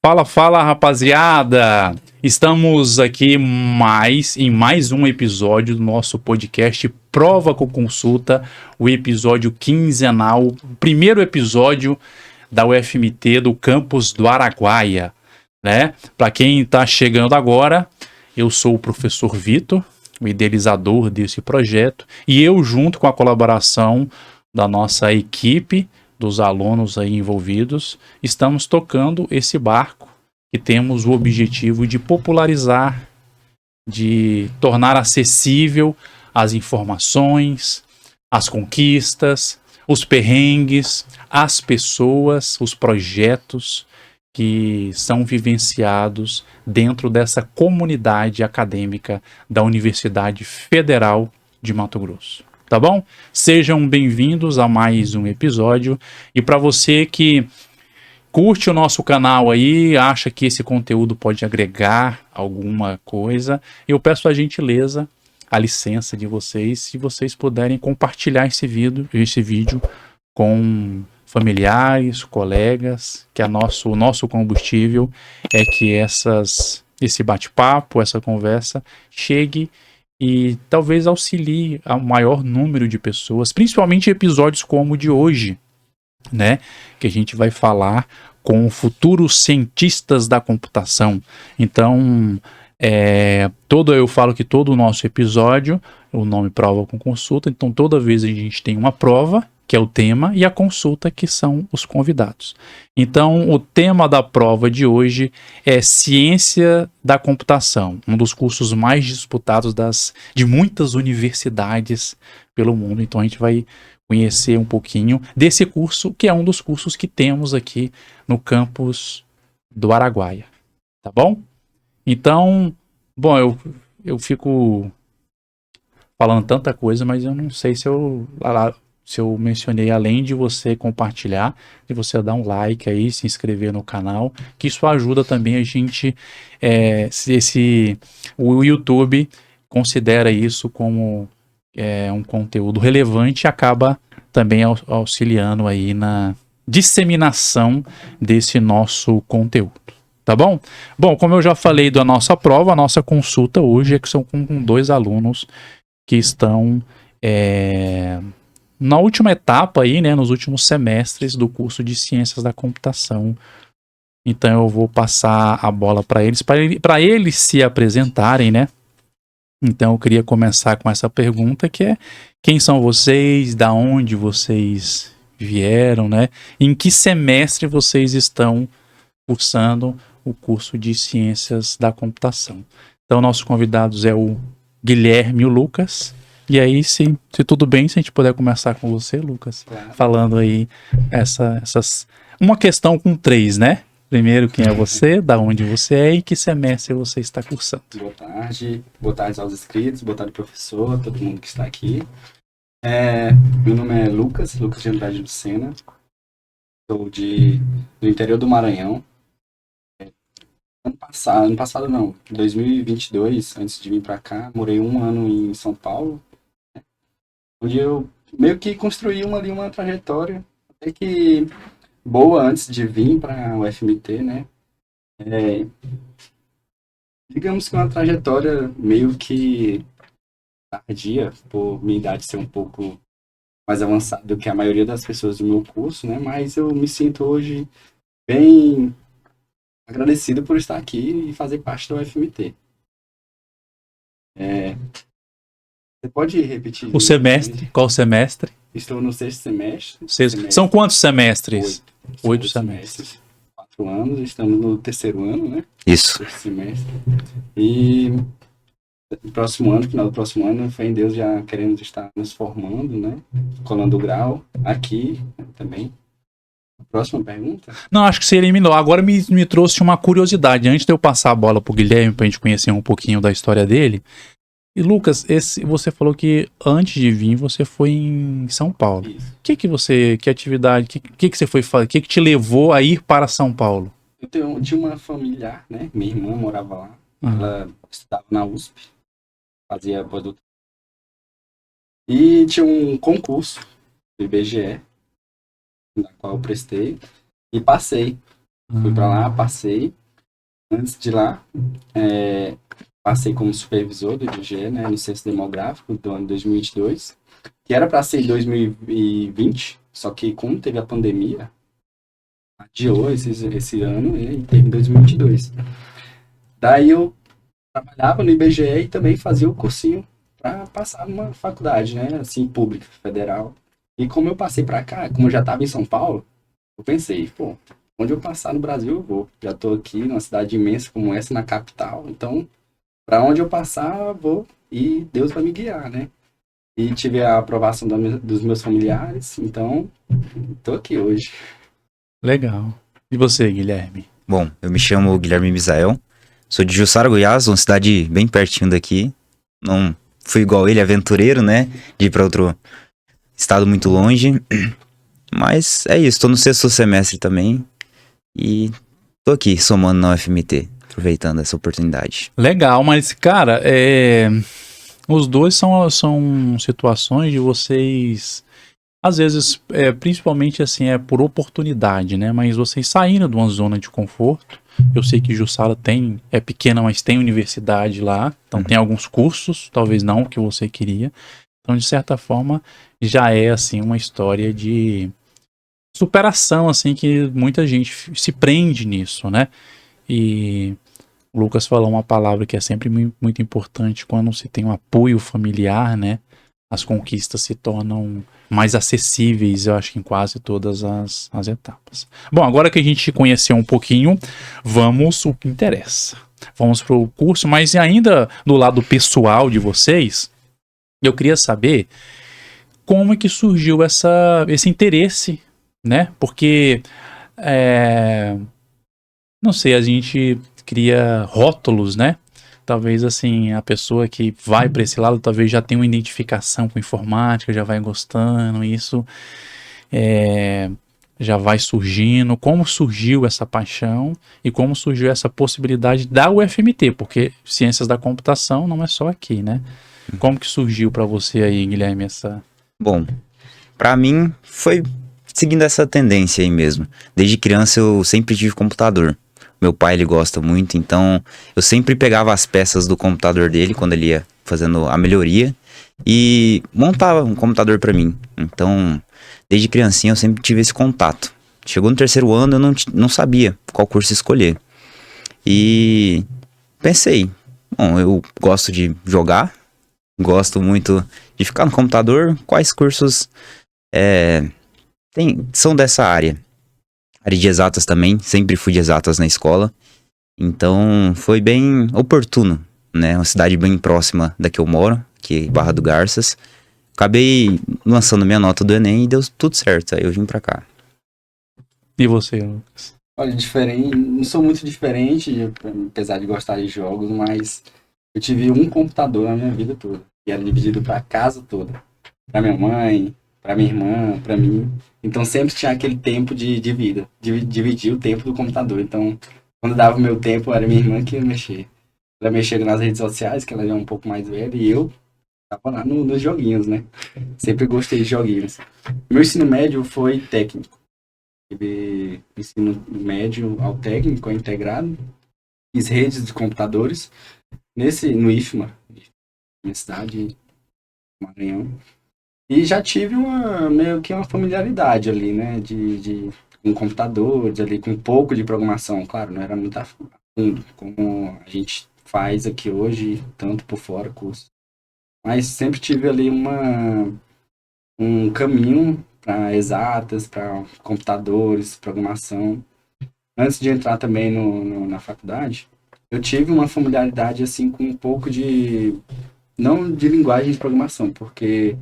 Fala, fala, rapaziada! Estamos aqui em mais um episódio do nosso podcast Prova com Consulta, o episódio quinzenal, o primeiro episódio da UFMT do campus do Araguaia, né? Para quem está chegando agora, eu sou o professor Vitor, o idealizador desse projeto, e eu, junto com a colaboração da nossa equipe, dos alunos aí envolvidos, estamos tocando esse barco e temos o objetivo de popularizar, de tornar acessível as informações, as conquistas, os perrengues, as pessoas, os projetos que são vivenciados dentro dessa comunidade acadêmica da Universidade Federal de Mato Grosso. Tá bom? Sejam bem-vindos a mais um episódio. E para você que curte o nosso canal aí, acha que esse conteúdo pode agregar alguma coisa, eu peço a gentileza, a licença de vocês, se vocês puderem compartilhar esse vídeo com familiares, colegas, que o nosso combustível é que esse bate-papo, essa conversa chegue e talvez auxilie ao maior número de pessoas, principalmente episódios como o de hoje, né? Que a gente vai falar com futuros cientistas da computação. Então, eu falo que todo o nosso episódio, o nome Prova com Consulta, então toda vez a gente tem uma prova, que é o tema, e a consulta, que são os convidados. Então, o tema da prova de hoje é Ciência da Computação, um dos cursos mais disputados de muitas universidades pelo mundo. Então, a gente vai conhecer um pouquinho desse curso, que é um dos cursos que temos aqui no campus do Araguaia. Tá bom? Então, bom, eu fico falando tanta coisa, mas eu não sei se eu mencionei, além de você compartilhar, de você dar um like aí, se inscrever no canal, que isso ajuda também a gente, o YouTube considera isso como um conteúdo relevante e acaba também auxiliando aí na disseminação desse nosso conteúdo. Tá bom? Bom, como eu já falei da nossa prova, a nossa consulta hoje é que são com dois alunos que estão na última etapa aí, né, nos últimos semestres do curso de Ciências da Computação. Então eu vou passar a bola para eles se apresentarem, né? Então eu queria começar com essa pergunta, que é: quem são vocês, da onde vocês vieram, né? Em que semestre vocês estão cursando o curso de Ciências da Computação? Então nossos convidados é o Guilherme e o Lucas. E aí, se tudo bem, se a gente puder começar com você, Lucas, claro, falando aí uma questão com 3, né? Primeiro, quem é você, da onde você é e que semestre você está cursando. Boa tarde aos inscritos, boa tarde professor, todo mundo que está aqui. Meu nome é Lucas de Andrade Lucena, sou do interior do Maranhão. Ano passado não, em 2022, antes de vir para cá, morei 1 ano em São Paulo, onde eu meio que construí uma trajetória até que boa antes de vir para o UFMT, né? Digamos que uma trajetória meio que tardia, por minha idade ser um pouco mais avançada do que a maioria das pessoas do meu curso, né? Mas eu me sinto hoje bem agradecido por estar aqui e fazer parte do UFMT. Você pode repetir? O semestre? Qual semestre? Estou no 6º semestre. São quantos semestres? 8 semestres. 4 anos, estamos no 3º ano, né? Isso. 3º semestre. E no próximo ano, final do próximo ano, fé em Deus, já queremos estar nos formando, né? Colando o grau aqui também. Próxima pergunta? Não, acho que você eliminou. Agora me trouxe uma curiosidade. Antes de eu passar a bola pro Guilherme pra gente conhecer um pouquinho da história dele. E Lucas, você falou que antes de vir você foi em São Paulo. Isso. Que atividade, que você foi fazer? O que te levou a ir para São Paulo? Eu tinha uma familiar, né? Minha irmã morava lá. Ela estudava na USP, fazia pós-doutorado. E tinha um concurso do IBGE, na qual eu prestei e passei. Fui pra lá, passei. Antes de lá, passei como supervisor do IBGE, né, no censo demográfico do ano 2022, que era para ser em 2020, só que como teve a pandemia, adiou esse ano, né, e teve em 2022. Daí eu trabalhava no IBGE e também fazia o cursinho para passar numa faculdade, né, assim, pública, federal. E como eu passei para cá, como eu já estava em São Paulo, eu pensei, pô, onde eu passar no Brasil eu vou. Já estou aqui numa cidade imensa como essa, na capital, então para onde eu passar, eu vou e Deus vai me guiar, né? E tive a aprovação dos meus familiares, então tô aqui hoje. Legal. E você, Guilherme? Bom, eu me chamo Guilherme Misael, sou de Jussara, Goiás, uma cidade bem pertinho daqui. Não fui igual ele, aventureiro, né? De ir para outro estado muito longe. Mas é isso, tô no sexto semestre também e tô aqui somando na UFMT, aproveitando essa oportunidade. Legal, mas, cara, os dois são situações de vocês, às vezes, principalmente assim, por oportunidade, né? Mas vocês saíram de uma zona de conforto. Eu sei que Jussara é pequena, mas tem universidade lá, então tem alguns cursos, talvez não o que você queria. Então, de certa forma, já é, assim, uma história de superação, assim, que muita gente se prende nisso, né? E o Lucas falou uma palavra que é sempre muito importante quando se tem um apoio familiar, né? As conquistas se tornam mais acessíveis, eu acho que em quase todas as etapas. Bom, agora que a gente conheceu um pouquinho, vamos o que interessa. Vamos para o curso, mas ainda do lado pessoal de vocês, eu queria saber como é que surgiu esse interesse, né? Porque, não sei, a gente cria rótulos, né? Talvez, assim, a pessoa que vai para esse lado talvez já tenha uma identificação com informática, já vai gostando, isso já vai surgindo. Como surgiu essa paixão e como surgiu essa possibilidade da UFMT? Porque ciências da computação não é só aqui, né? Como que surgiu para você aí, Guilherme, essa... Bom, pra mim foi seguindo essa tendência aí mesmo. Desde criança eu sempre tive computador. Meu pai, ele gosta muito, então eu sempre pegava as peças do computador dele quando ele ia fazendo a melhoria e montava um computador pra mim. Então, desde criancinha eu sempre tive esse contato. Chegou no terceiro ano, eu não sabia qual curso escolher. E pensei, bom, eu gosto de jogar, gosto muito de ficar no computador, quais cursos são dessa área? Área de exatas também, sempre fui de exatas na escola. Então foi bem oportuno, né? Uma cidade bem próxima da que eu moro, que é Barra do Garças. Acabei lançando minha nota do Enem e deu tudo certo, aí eu vim pra cá. E você, Lucas? Olha, diferente, não sou muito diferente, apesar de gostar de jogos, mas eu tive um computador na minha vida toda, e era dividido pra casa toda. Pra minha mãe, pra minha irmã, pra mim. Então sempre tinha aquele tempo de vida, dividir o tempo do computador. Então, quando dava o meu tempo, era minha irmã que ia mexer. Ela mexia nas redes sociais, que ela já é um pouco mais velha, e eu tava lá nos joguinhos, né? Sempre gostei de joguinhos. Meu ensino médio foi técnico. Tive ensino médio ao técnico, ao integrado. Fiz redes de computadores no IFMA, minha cidade, Maranhão. E já tive meio que uma familiaridade ali, né? Com computadores, ali, com um pouco de programação. Claro, não era muito a fundo, como a gente faz aqui hoje, tanto por fora, curso. Mas sempre tive ali um caminho para exatas, para computadores, programação. Antes de entrar também na faculdade, eu tive uma familiaridade assim com um pouco não de linguagem de programação, porque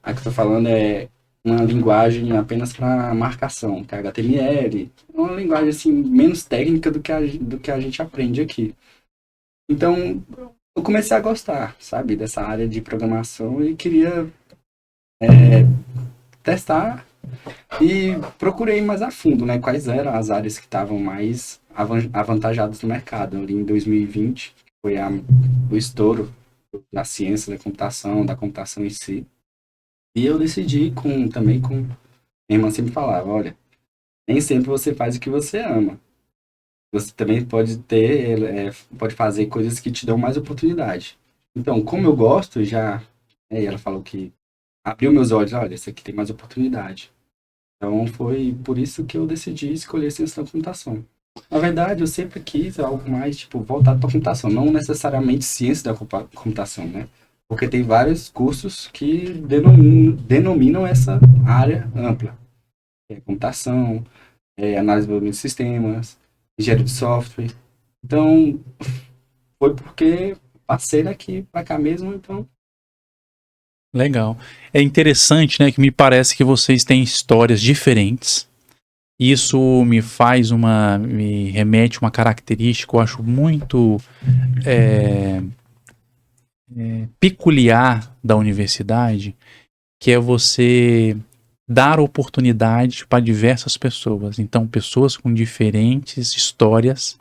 a que eu tô falando é uma linguagem apenas para marcação, que é HTML, é uma linguagem assim menos técnica do que a gente aprende aqui. Então, eu comecei a gostar, sabe, dessa área de programação e queria testar e procurei mais a fundo, né, quais eram as áreas que estavam mais avantajadas no mercado. Ali em 2020, foi o estouro da ciência da computação em si. E eu decidi também com minha irmã sempre falava, olha, nem sempre você faz o que você ama. você também pode pode fazer coisas que te dão mais oportunidade. Então, como eu gosto, e ela falou que abriu meus olhos, olha, esse aqui tem mais oportunidade. Então, foi por isso que eu decidi escolher ciência da computação. Na verdade, eu sempre quis algo mais, tipo, voltado para a computação, não necessariamente ciência da computação, né? Porque tem vários cursos que denominam essa área ampla. Computação, análise de sistemas, engenharia de software. Então, foi porque passei daqui para cá mesmo, então... Legal. É interessante, né, que me parece que vocês têm histórias diferentes. Isso me remete uma característica que eu acho muito peculiar da universidade, que é você dar oportunidade para diversas pessoas. Então, pessoas com diferentes histórias,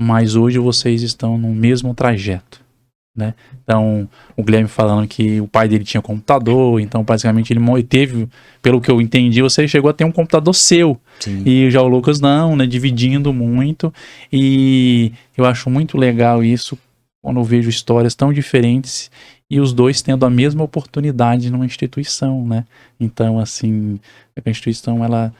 mas hoje vocês estão no mesmo trajeto, né? Então, o Guilherme falando que o pai dele tinha computador, então basicamente ele teve, pelo que eu entendi, você chegou a ter um computador seu. Sim. E já o Lucas não, né? Dividindo muito. E eu acho muito legal isso quando eu vejo histórias tão diferentes e os dois tendo a mesma oportunidade numa instituição, né? Então, assim, a instituição, ela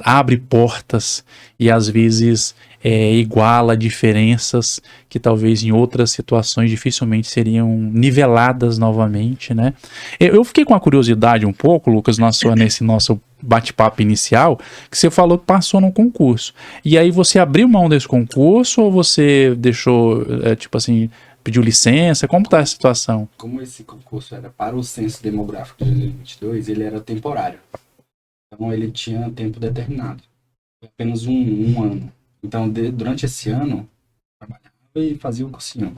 abre portas e às vezes iguala diferenças que talvez em outras situações dificilmente seriam niveladas novamente, né? Eu fiquei com a curiosidade um pouco, Lucas, nesse nosso bate-papo inicial, que você falou que passou num concurso. E aí você abriu mão desse concurso ou você deixou, tipo assim, pediu licença? Como está a situação? Como esse concurso era para o censo demográfico de 2022, ele era temporário. Então ele tinha tempo determinado. Foi apenas um ano. Então durante esse ano, eu trabalhava e fazia o cursinho.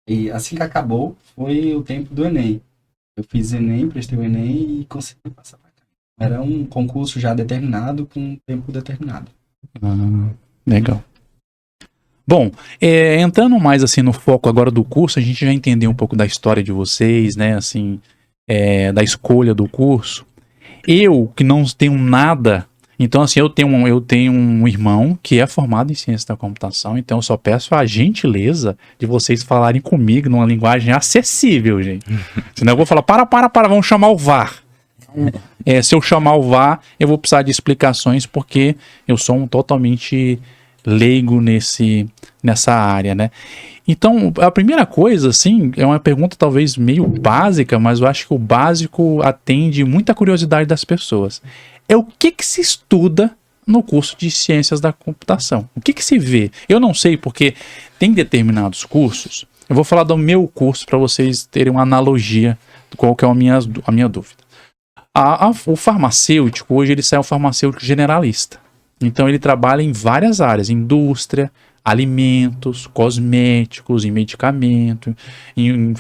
E assim que acabou, foi o tempo do Enem. Eu fiz Enem, prestei o Enem e consegui passar para cá. Era um concurso já determinado com tempo determinado. Legal. Bom, entrando mais assim no foco agora do curso, a gente já entendeu um pouco da história de vocês, né, assim, da escolha do curso. Eu, que não tenho nada, então assim, eu tenho um irmão que é formado em ciência da computação, então eu só peço a gentileza de vocês falarem comigo numa linguagem acessível, gente. Senão eu vou falar, para, vamos chamar o VAR. Se eu chamar o VAR, eu vou precisar de explicações, porque eu sou um totalmente leigo nessa área, né? Então, a primeira coisa, assim, é uma pergunta talvez meio básica, mas eu acho que o básico atende muita curiosidade das pessoas. É o que se estuda no curso de ciências da computação? O que se vê? Eu não sei, porque tem determinados cursos. Eu vou falar do meu curso para vocês terem uma analogia de qual que é a minha dúvida. O farmacêutico, hoje ele sai um farmacêutico generalista. Então ele trabalha em várias áreas, indústria, alimentos, cosméticos, em medicamento, em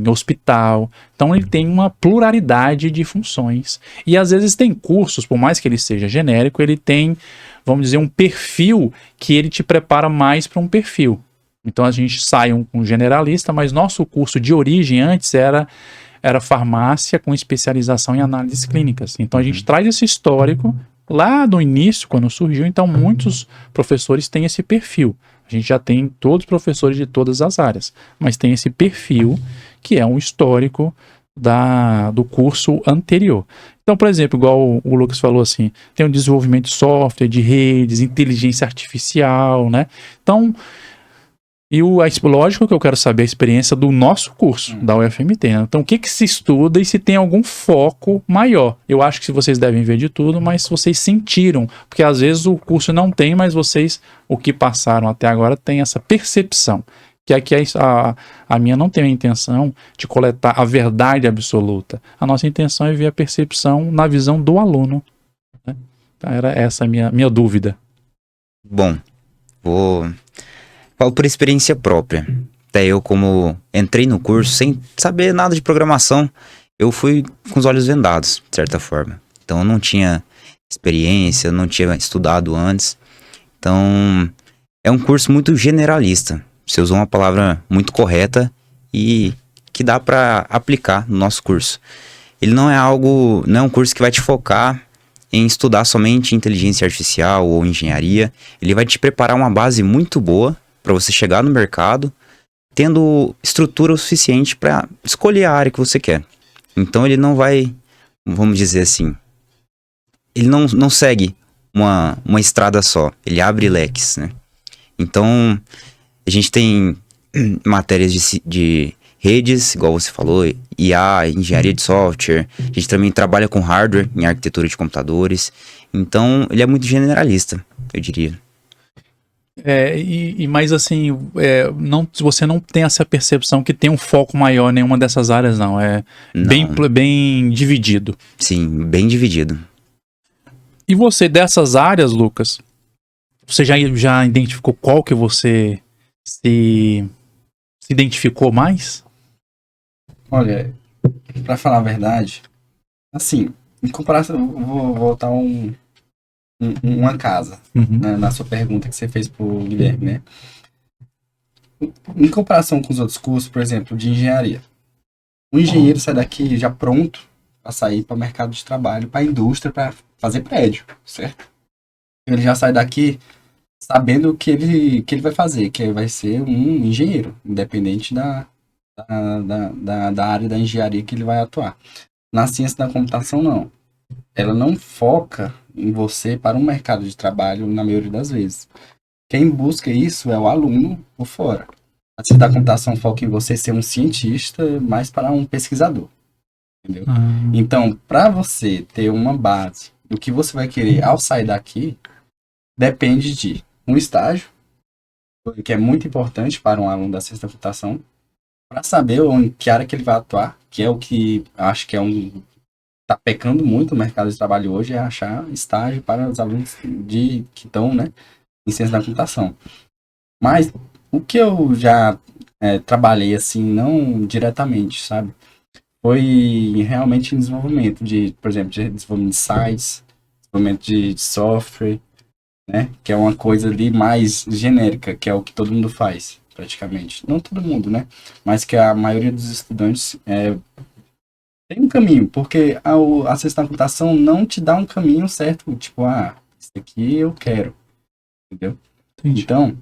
hospital. Então ele tem uma pluralidade de funções. E às vezes tem cursos, por mais que ele seja genérico, ele tem, vamos dizer, um perfil que ele te prepara mais para um perfil. Então a gente sai um generalista, mas nosso curso de origem antes era farmácia com especialização em análises clínicas. Então a gente traz esse histórico lá no início, quando surgiu, então muitos professores têm esse perfil. A gente já tem todos os professores de todas as áreas, mas tem esse perfil que é um histórico do curso anterior. Então, por exemplo, igual o Lucas falou assim, tem o desenvolvimento de software, de redes, inteligência artificial, né? Então, lógico que eu quero saber a experiência do nosso curso, da UFMT, né? Então, o que se estuda e se tem algum foco maior? Eu acho que vocês devem ver de tudo, mas vocês sentiram, porque às vezes o curso não tem, mas vocês, o que passaram até agora, tem essa percepção. Que aqui a minha não tem a intenção de coletar a verdade absoluta. A nossa intenção é ver a percepção na visão do aluno, né? Então, era essa a minha dúvida. Bom, falo por experiência própria. Até eu, como entrei no curso sem saber nada de programação, eu fui com os olhos vendados, de certa forma. Então eu não tinha experiência, não tinha estudado antes. Então é um curso muito generalista. Você usou uma palavra muito correta e que dá para aplicar no nosso curso. Ele não é um curso que vai te focar em estudar somente inteligência artificial ou engenharia. Ele vai te preparar uma base muito boa para você chegar no mercado, tendo estrutura o suficiente para escolher a área que você quer. Então ele não vai, vamos dizer assim, ele não segue uma estrada só, ele abre leques, né? Então a gente tem matérias de redes, igual você falou, IA, engenharia de software. A gente também trabalha com hardware em arquitetura de computadores. Então, ele é muito generalista, eu diria. Mas assim, você não tem essa percepção que tem um foco maior em nenhuma dessas áreas, não. Não. Bem dividido. Sim, bem dividido. E você, dessas áreas, Lucas, você já identificou qual que você se identificou mais? Olha, pra falar a verdade, assim, em comparação, eu vou voltar uma casa, Uhum. né, na sua pergunta que você fez pro Guilherme, né? Em comparação com os outros cursos, por exemplo, de engenharia, o engenheiro sai daqui já pronto para sair para o mercado de trabalho, para a indústria, para fazer prédio, certo? Ele já sai daqui sabendo o que ele vai fazer, que vai ser um engenheiro, independente da área da engenharia que ele vai atuar. Na ciência da computação, não. Ela não foca em você para um mercado de trabalho na maioria das vezes. Quem busca isso é o aluno por fora. A ciência da computação foca em você ser um cientista, mais para um pesquisador. Entendeu? Então, para você ter uma base do que você vai querer ao sair daqui, depende de um estágio, que é muito importante para um aluno da ciência da computação, para saber em que área que ele vai atuar, que é o que acho que tá pecando muito no mercado de trabalho hoje, é achar estágio para os alunos que estão, né, em ciência da computação. Mas o que eu já trabalhei assim, não diretamente, sabe? Foi realmente em desenvolvimento por exemplo, de desenvolvimento de sites, desenvolvimento de software, né? Que é uma coisa ali mais genérica, que é o que todo mundo faz, praticamente. Não todo mundo, né? Mas que a maioria dos estudantes tem um caminho, porque a ciência da computação não te dá um caminho certo, tipo, isso aqui eu quero, entendeu? Entendi. Então,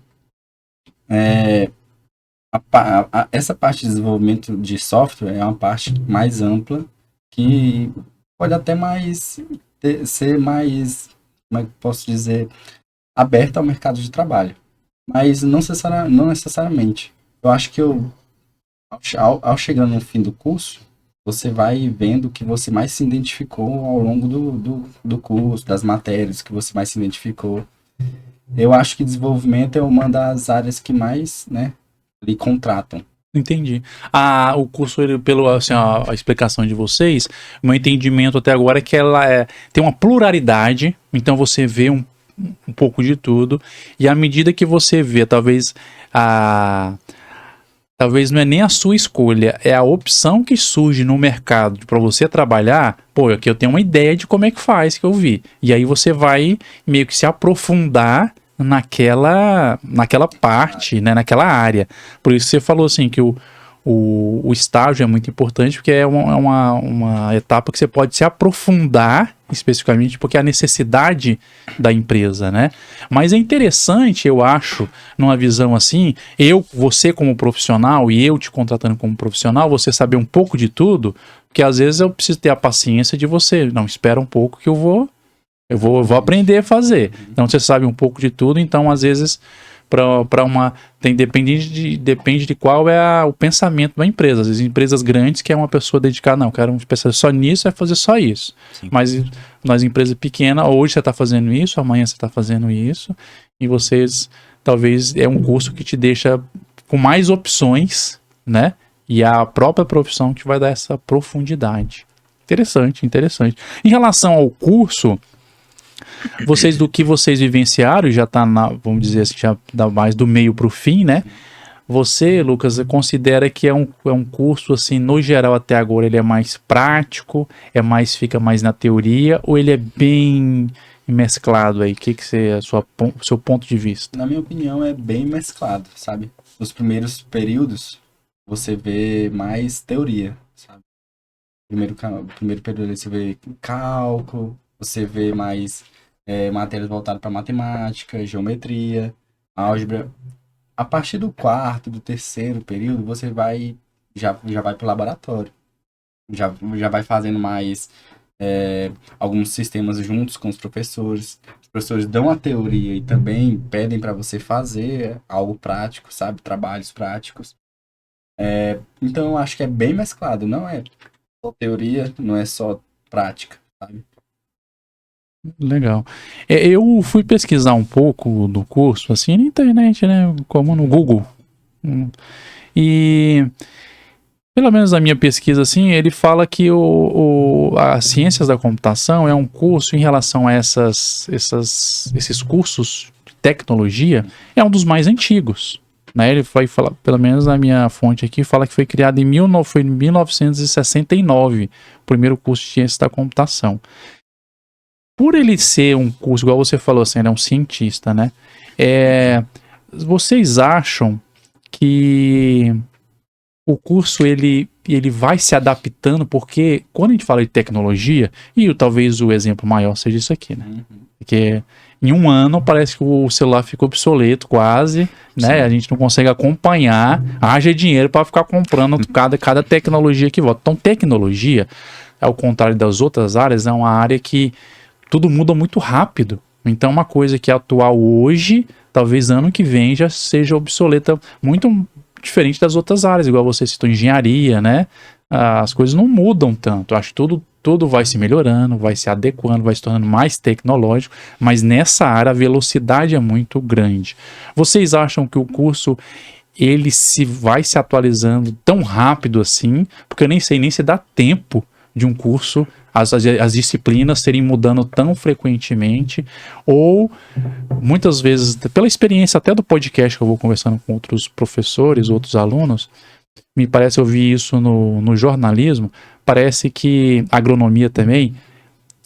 essa parte de desenvolvimento de software é uma parte mais ampla que pode até ser mais, como é que posso dizer, aberta ao mercado de trabalho. Mas não necessariamente. Eu acho que ao chegar no fim do curso, você vai vendo que você mais se identificou ao longo do curso, das matérias que você mais se identificou. Eu acho que desenvolvimento é uma das áreas que mais, né, lhe contratam. Entendi. O curso, assim, a explicação de vocês, o meu entendimento até agora é que ela tem uma pluralidade, então você vê um pouco de tudo, e à medida que você vê, talvez não é nem a sua escolha, é a opção que surge no mercado para você trabalhar. Pô, aqui eu tenho uma ideia de como é que faz, que eu vi. E aí você vai meio que se aprofundar naquela parte, né, naquela área. Por isso você falou assim que o estágio é muito importante, porque é uma etapa que você pode se aprofundar especificamente, porque é a necessidade da empresa, né? Mas é interessante, eu acho, numa visão assim, você como profissional e eu te contratando como profissional, você saber um pouco de tudo, porque às vezes eu preciso ter a paciência de você, não, espera um pouco que eu vou aprender a fazer. Então você sabe um pouco de tudo, então às vezes depende de qual é o pensamento da empresa. Às vezes empresas grandes que é uma pessoa dedicada, não, quero um especialista só nisso, vai fazer só isso. Sim. Mas nas empresas pequenas, hoje você está fazendo isso, amanhã você está fazendo isso, e vocês, talvez é um curso que te deixa com mais opções, né? E a própria profissão que vai dar essa profundidade. Interessante. Em relação ao curso, do que vocês vivenciaram, já está, vamos dizer assim, já dá mais do meio para o fim, né? Você, Lucas, considera que é um curso, assim, no geral até agora, ele é mais prático, fica mais na teoria, ou ele é bem mesclado aí? O que é o seu ponto de vista? Na minha opinião, é bem mesclado, sabe? Nos primeiros períodos, você vê mais teoria, sabe? Primeiro período você vê cálculo, você vê mais matérias voltadas para matemática, geometria, álgebra. A partir do quarto, do terceiro período, você já vai para o laboratório. Já vai fazendo mais alguns sistemas juntos com os professores. Os professores dão a teoria e também pedem para você fazer algo prático, sabe? Trabalhos práticos. Então, eu acho que é bem mesclado. Não é só teoria, não é só prática, sabe? Legal. Eu fui pesquisar um pouco do curso, assim, na internet, né? Como no Google. E, pelo menos na minha pesquisa, assim, ele fala que as ciências da computação é um curso em relação a esses cursos de tecnologia, é um dos mais antigos. Né? Ele vai falar, pelo menos na minha fonte aqui, fala que foi criado em 1969, o primeiro curso de ciências da computação. Por ele ser um curso, igual você falou, assim, ele é um cientista, né? Vocês acham que o curso ele vai se adaptando? Porque quando a gente fala de tecnologia, e talvez o exemplo maior seja isso aqui, né? Porque em um ano parece que o celular ficou obsoleto quase, né? Sim. A gente não consegue acompanhar, haja dinheiro para ficar comprando cada tecnologia que volta. Então, tecnologia, ao contrário das outras áreas, é uma área que tudo muda muito rápido. Então, uma coisa que é atual hoje, talvez ano que vem já seja obsoleta, muito diferente das outras áreas, igual você citou, engenharia, né? As coisas não mudam tanto. Acho que tudo vai se melhorando, vai se adequando, vai se tornando mais tecnológico, mas nessa área a velocidade é muito grande. Vocês acham que o curso ele vai se atualizando tão rápido assim? Porque eu nem sei nem se dá tempo de um curso, as disciplinas serem mudando tão frequentemente, ou muitas vezes, pela experiência até do podcast que eu vou conversando com outros professores, outros alunos, me parece eu vi isso no jornalismo, parece que agronomia também,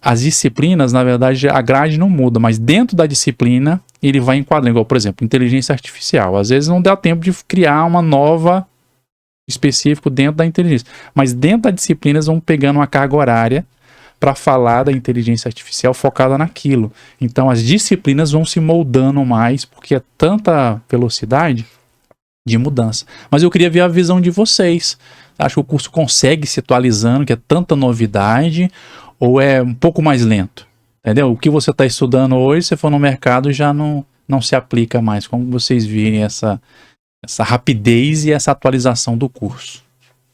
as disciplinas, na verdade, a grade não muda, mas dentro da disciplina ele vai enquadrando, igual, por exemplo, inteligência artificial. Às vezes não dá tempo de criar uma nova específico dentro da inteligência, mas dentro da disciplina eles vão pegando uma carga horária para falar da inteligência artificial focada naquilo. Então as disciplinas vão se moldando mais, porque é tanta velocidade de mudança. Mas eu queria ver a visão de vocês. Acho que o curso consegue se atualizando, que é tanta novidade, ou é um pouco mais lento? Entendeu? O que você está estudando hoje, se for no mercado, já não se aplica mais. Como vocês virem essa rapidez e essa atualização do curso?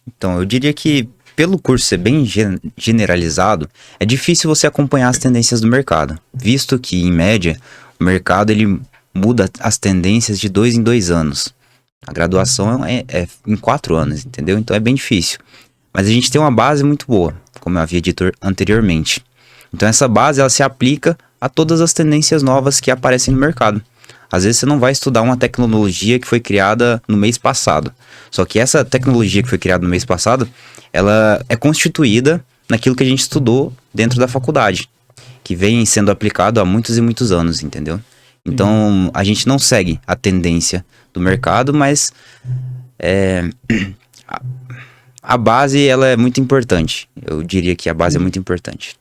Então, eu diria que pelo curso ser bem generalizado, é difícil você acompanhar as tendências do mercado, visto que, em média, o mercado ele muda as tendências de 2 em 2 anos. A graduação é em 4 anos, entendeu? Então é bem difícil. Mas a gente tem uma base muito boa, como eu havia dito anteriormente. Então essa base ela se aplica a todas as tendências novas que aparecem no mercado. Às vezes você não vai estudar uma tecnologia que foi criada no mês passado. Só que essa tecnologia que foi criada no mês passado, ela é constituída naquilo que a gente estudou dentro da faculdade, que vem sendo aplicado há muitos e muitos anos, entendeu? Então, a gente não segue a tendência do mercado, mas a base ela é muito importante. Eu diria que a base é muito importante.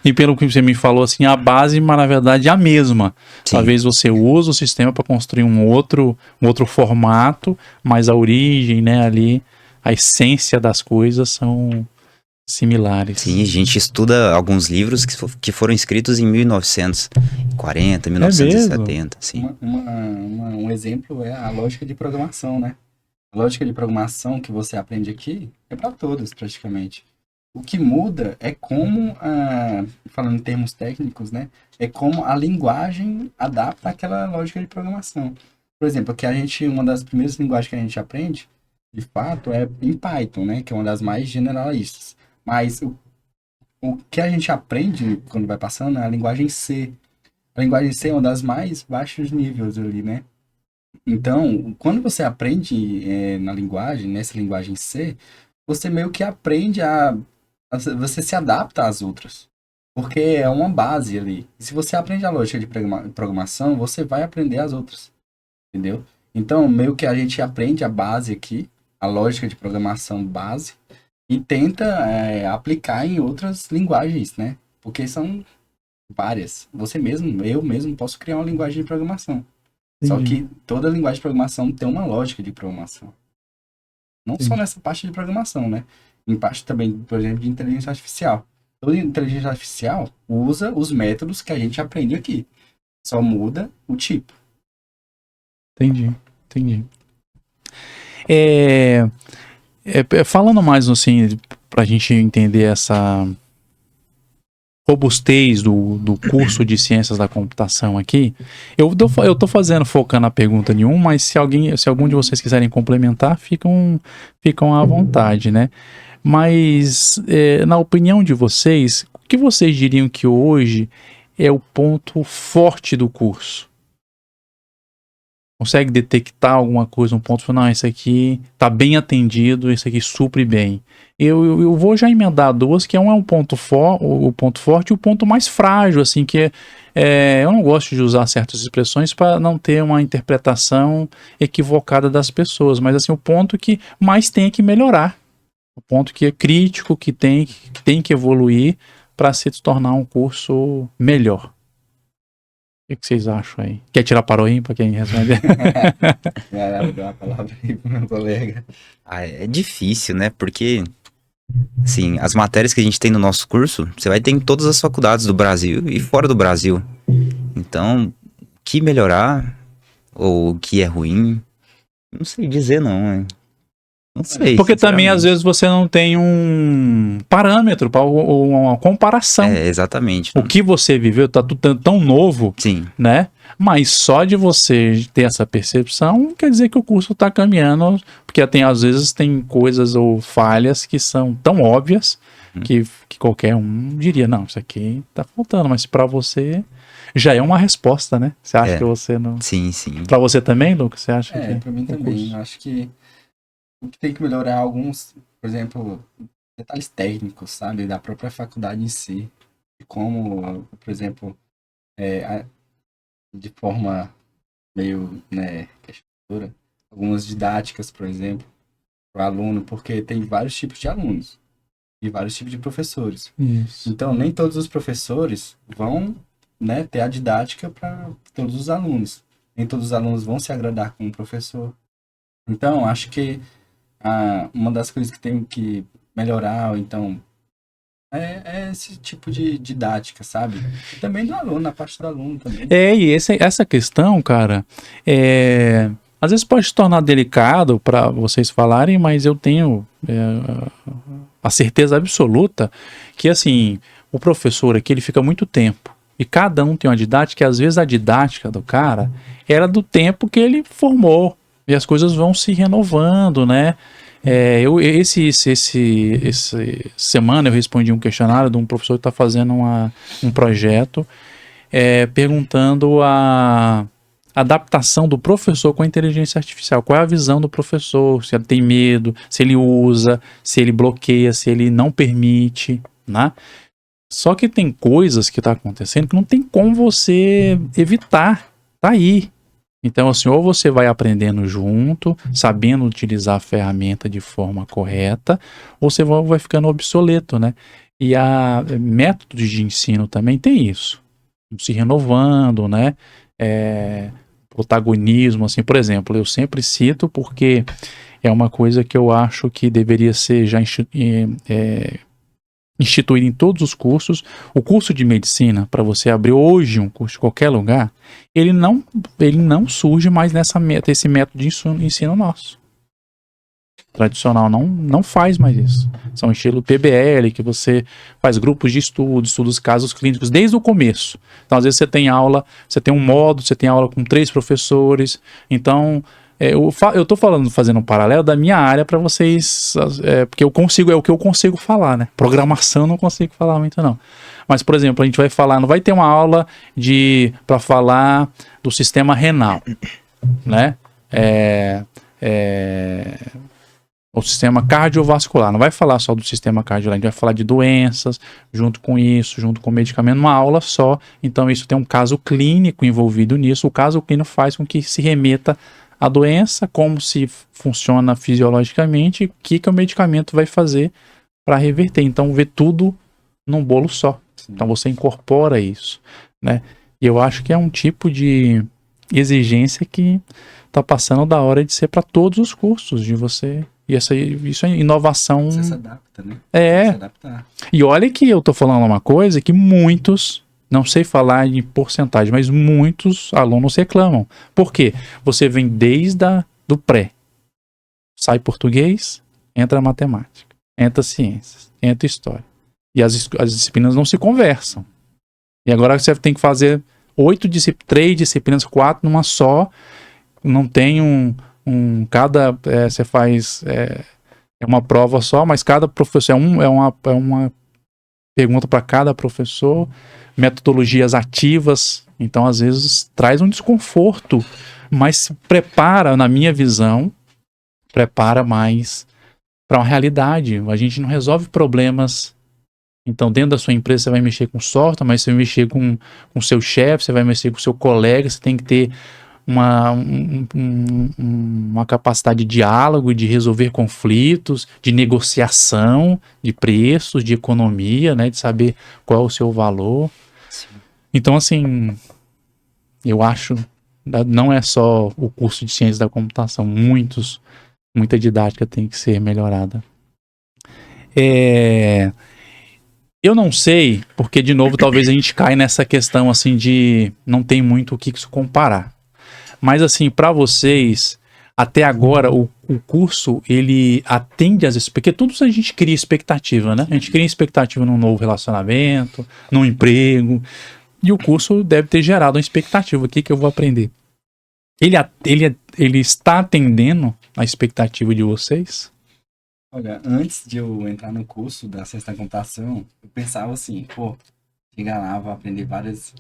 E pelo que você me falou, assim, a base, mas na verdade é a mesma. Sim. Talvez você use o sistema para construir um outro formato, mas a origem, né, ali, a essência das coisas são similares. Sim, a gente estuda alguns livros que foram escritos em 1940, 1970. Sim. Um exemplo é a lógica de programação, né? A lógica de programação que você aprende aqui é para todos, praticamente. O que muda é como, falando em termos técnicos, né? É como a linguagem adapta aquela lógica de programação. Por exemplo, uma das primeiras linguagens que a gente aprende, de fato, é em Python, né? Que é uma das mais generalistas. Mas o que a gente aprende quando vai passando é a linguagem C. A linguagem C é uma das mais baixos níveis ali, né? Então, quando você aprende nessa linguagem C, você meio que aprende você se adapta às outras. Porque é uma base ali. E se você aprende a lógica de programação, você vai aprender as outras. Entendeu? Então, meio que a gente aprende a base aqui, a lógica de programação base, e tenta aplicar em outras linguagens, né? Porque são várias. Eu mesmo posso criar uma linguagem de programação. Só que toda linguagem de programação tem uma lógica de programação. Não só nessa parte de programação, né? Em parte também, por exemplo, de inteligência artificial. Toda inteligência artificial usa os métodos que a gente aprende aqui. Só muda o tipo. Entendi. Falando mais assim, pra gente entender essa robustez do curso de ciências da computação aqui, eu tô focando a pergunta em mas se algum de vocês quiserem complementar, ficam à vontade, né? Mas, na opinião de vocês, o que vocês diriam que hoje é o ponto forte do curso? Consegue detectar alguma coisa, um ponto, não, esse aqui tá bem atendido, esse aqui supre bem. Eu vou já emendar duas, que um é o ponto forte e o ponto mais frágil, assim, que eu não gosto de usar certas expressões para não ter uma interpretação equivocada das pessoas, mas assim, o ponto que mais tem que melhorar, o ponto que é crítico, que tem que evoluir para se tornar um curso melhor. O que vocês acham aí? Quer tirar para o ímpar quem responde? Deu uma palavra aí pro meu colega. É difícil, né? Porque, assim, as matérias que a gente tem no nosso curso, você vai ter em todas as faculdades do Brasil e fora do Brasil. Então, o que melhorar ou o que é ruim, não sei dizer não, hein? Não sei. Porque também, às vezes, você não tem um parâmetro para uma comparação. Exatamente. O que você viveu tá tudo tão novo, sim, né? Mas só de você ter essa percepção, quer dizer que o curso está caminhando, porque às vezes tem coisas ou falhas que são tão óbvias que qualquer um diria, não, isso aqui tá faltando, mas para você já é uma resposta, né? Você acha que você não... Sim. Para você também, Lucas? Você acha que... Para mim também. Eu acho que o que tem que melhorar é alguns, por exemplo, detalhes técnicos, sabe? Da própria faculdade em si. De como, por exemplo, de forma meio, né, questionadora, algumas didáticas, por exemplo, para o aluno, porque tem vários tipos de alunos e vários tipos de professores. Isso. Então, nem todos os professores vão, né, ter a didática para todos os alunos. Nem todos os alunos vão se agradar com o professor. Então, acho que uma das coisas que tem que melhorar, ou então, é esse tipo de didática, sabe? E também do aluno, na parte do aluno também. E essa questão, cara, às vezes pode se tornar delicado para vocês falarem, mas eu tenho a certeza absoluta que, assim, o professor aqui, ele fica muito tempo. E cada um tem uma didática, e às vezes a didática do cara era do tempo que ele formou. E as coisas vão se renovando, né? Essa semana eu respondi um questionário de um professor que está fazendo um projeto perguntando a adaptação do professor com a inteligência artificial. Qual é a visão do professor? Se ele tem medo, se ele usa, se ele bloqueia, se ele não permite, né? Só que tem coisas que está acontecendo que não tem como você evitar. Tá aí. Então, assim, ou você vai aprendendo junto, sabendo utilizar a ferramenta de forma correta, ou você vai ficando obsoleto, né? E métodos de ensino também tem isso. Se renovando, né? Protagonismo, assim, por exemplo, eu sempre cito porque é uma coisa que eu acho que deveria ser já instituído em todos os cursos. O curso de medicina, para você abrir hoje um curso em qualquer lugar, ele não surge mais esse método de ensino nosso. Tradicional não faz mais isso. São estilo PBL, que você faz grupos de estuda os casos clínicos desde o começo. Então, às vezes você tem aula, você tem um módulo, você tem aula com 3 professores. Então, eu tô fazendo um paralelo da minha área para vocês, porque é o que eu consigo falar, né? Programação eu não consigo falar muito, não. Mas, por exemplo, a gente vai falar, não vai ter uma aula para falar do sistema renal, né? O sistema cardiovascular, não vai falar só do sistema cardiovascular, a gente vai falar de doenças, junto com isso, junto com o medicamento, uma aula só. Então, isso tem um caso clínico envolvido nisso. O caso clínico faz com que se remeta a doença, como se funciona fisiologicamente, o que o medicamento vai fazer para reverter. Então, ver tudo num bolo só. Então você incorpora isso, né? E eu acho que é um tipo de exigência que está passando da hora de ser para todos os cursos, de você... E isso é inovação... Você se adapta, né? É. Se adaptar. E olha que eu tô falando uma coisa que muitos, não sei falar em porcentagem, mas muitos alunos reclamam. Por quê? Você vem desde do pré. Sai português, entra matemática, entra ciências, entra história. E as disciplinas não se conversam. E agora você tem que fazer 3 disciplinas, 4 numa só. Não tem você faz uma prova só, mas cada professor é uma pergunta para cada professor, metodologias ativas, então às vezes traz um desconforto, mas se prepara, na minha visão, prepara mais para uma realidade. A gente não resolve problemas. Então, dentro da sua empresa, você vai mexer com software, mas você vai mexer com o seu chefe, você vai mexer com o seu colega, você tem que ter uma capacidade de diálogo, de resolver conflitos, de negociação de preços, de economia, né, de saber qual é o seu valor. Sim. Então, assim, eu acho, não é só o curso de ciências da computação, muita didática tem que ser melhorada. Eu não sei, porque, de novo, talvez a gente caia nessa questão, assim, de não tem muito o que se comparar. Mas, assim, para vocês, até agora, o curso, ele atende às expectativas, porque tudo a gente cria expectativa, né? A gente cria expectativa num novo relacionamento, num emprego, e o curso deve ter gerado uma expectativa. O que eu vou aprender? Ele está atendendo a expectativa de vocês? Olha, antes de eu entrar no curso da ciência da computação, eu pensava assim, chegar lá, vou aprender várias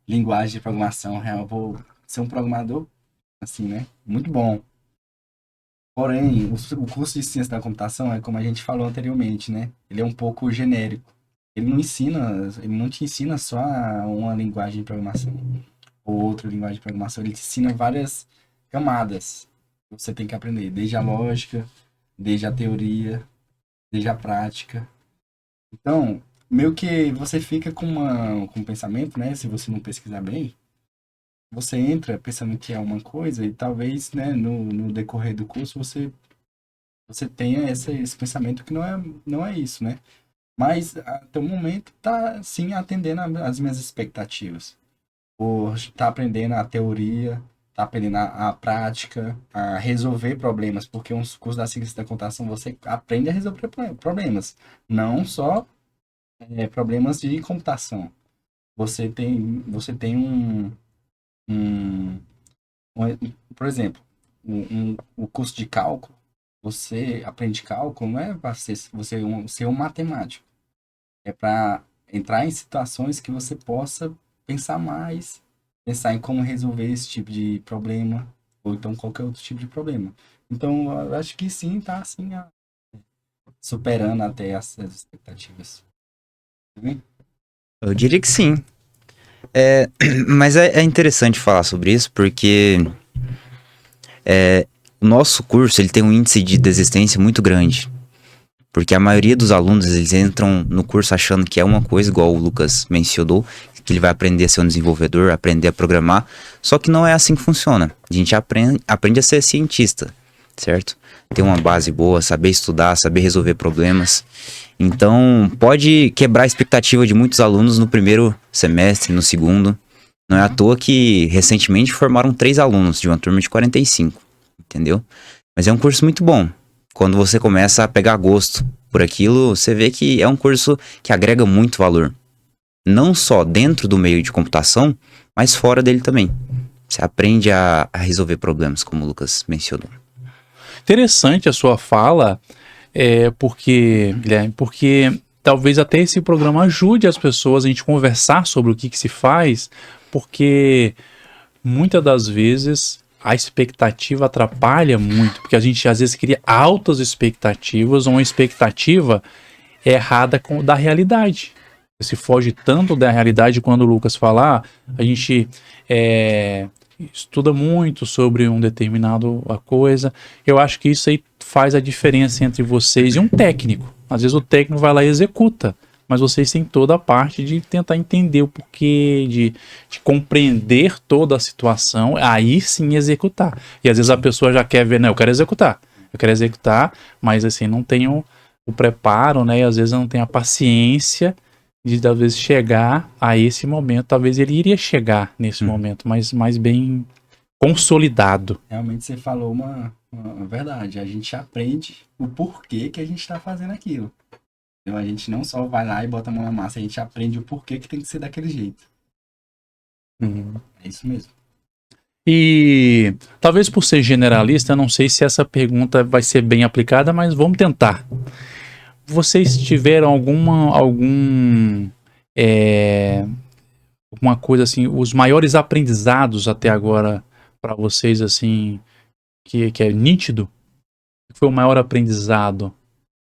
linguagens de programação, eu vou ser um programador, assim, né? Muito bom. Porém, o curso de ciência da computação é como a gente falou anteriormente, né? Ele é um pouco genérico. Ele não te ensina só uma linguagem de programação ou outra linguagem de programação. Ele te ensina várias camadas que você tem que aprender, desde a lógica, desde a teoria, desde a prática. Então, meio que você fica com um pensamento, né? Se você não pesquisar bem, você entra pensando que é uma coisa e talvez, né, no decorrer do curso você tenha esse pensamento que não é isso, né? Mas até o momento tá sim atendendo às minhas expectativas. Ou tá aprendendo a teoria, tá aprendendo a prática, a resolver problemas, porque um curso da ciência da computação você aprende a resolver problemas, não só problemas de computação. Você tem por exemplo, o curso de cálculo, você aprende cálculo, não é para ser um matemático. É para entrar em situações que você possa pensar mais, pensar em como resolver esse tipo de problema, ou então qualquer outro tipo de problema. Então, eu acho que sim, tá assim, superando até essas expectativas. Tá bem? Eu diria que sim. Mas é interessante falar sobre isso, porque o nosso curso ele tem um índice de desistência muito grande. Porque a maioria dos alunos, eles entram no curso achando que é uma coisa, igual o Lucas mencionou, que ele vai aprender a ser um desenvolvedor, aprender a programar, só que não é assim que funciona. A gente aprende a ser cientista, certo? Ter uma base boa, saber estudar, saber resolver problemas. Então, pode quebrar a expectativa de muitos alunos no primeiro semestre, no segundo. Não é à toa que, recentemente, formaram 3 alunos de uma turma de 45, entendeu? Mas é um curso muito bom. Quando você começa a pegar gosto por aquilo, você vê que é um curso que agrega muito valor. Não só dentro do meio de computação, mas fora dele também. Você aprende a resolver problemas, como o Lucas mencionou. Interessante a sua fala, porque talvez até esse programa ajude as pessoas a gente conversar sobre o que se faz, porque muitas das vezes a expectativa atrapalha muito, porque a gente às vezes cria altas expectativas ou uma expectativa errada da realidade. Se foge tanto da realidade, quando o Lucas falar, a gente estuda muito sobre um determinado coisa. Eu acho que isso aí faz a diferença entre vocês e um técnico. Às vezes o técnico vai lá e executa, mas vocês têm toda a parte de tentar entender o porquê, de compreender toda a situação, aí sim executar. E às vezes a pessoa já quer ver, não, eu quero executar, mas assim, não tenho o preparo, né? E às vezes não tenho a paciência de talvez chegar a esse momento. Talvez ele iria chegar nesse momento, mas mais bem consolidado. Realmente você falou uma verdade. A gente aprende o porquê que a gente tá fazendo aquilo. Então a gente não só vai lá e bota a mão na massa, a gente aprende o porquê que tem que ser daquele jeito. É isso mesmo. E talvez por ser generalista, eu não sei se essa pergunta vai ser bem aplicada, mas vamos tentar. Vocês tiveram alguma coisa assim, os maiores aprendizados até agora para vocês assim, que é nítido? O que foi o maior aprendizado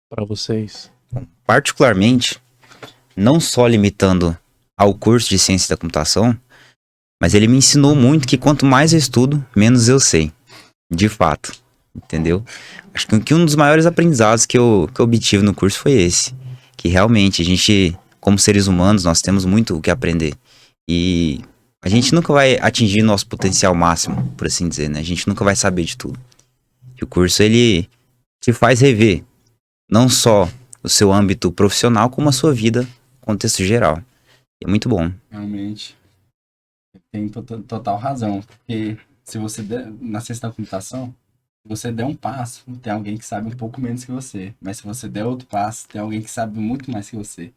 para vocês? Particularmente, não só limitando ao curso de ciência da computação, mas ele me ensinou muito que quanto mais eu estudo, menos eu sei. De fato. Entendeu? Acho que um dos maiores aprendizados que eu obtive no curso foi esse. Que realmente a gente, como seres humanos, nós temos muito o que aprender. E a gente nunca vai atingir nosso potencial máximo, por assim dizer, né? A gente nunca vai saber de tudo. E o curso, ele te faz rever não só o seu âmbito profissional, como a sua vida, contexto geral. E é muito bom. Realmente. Tem total razão. Porque se você der, na ciência da computação, se você der um passo, tem alguém que sabe um pouco menos que você. Mas se você der outro passo, tem alguém que sabe muito mais que você.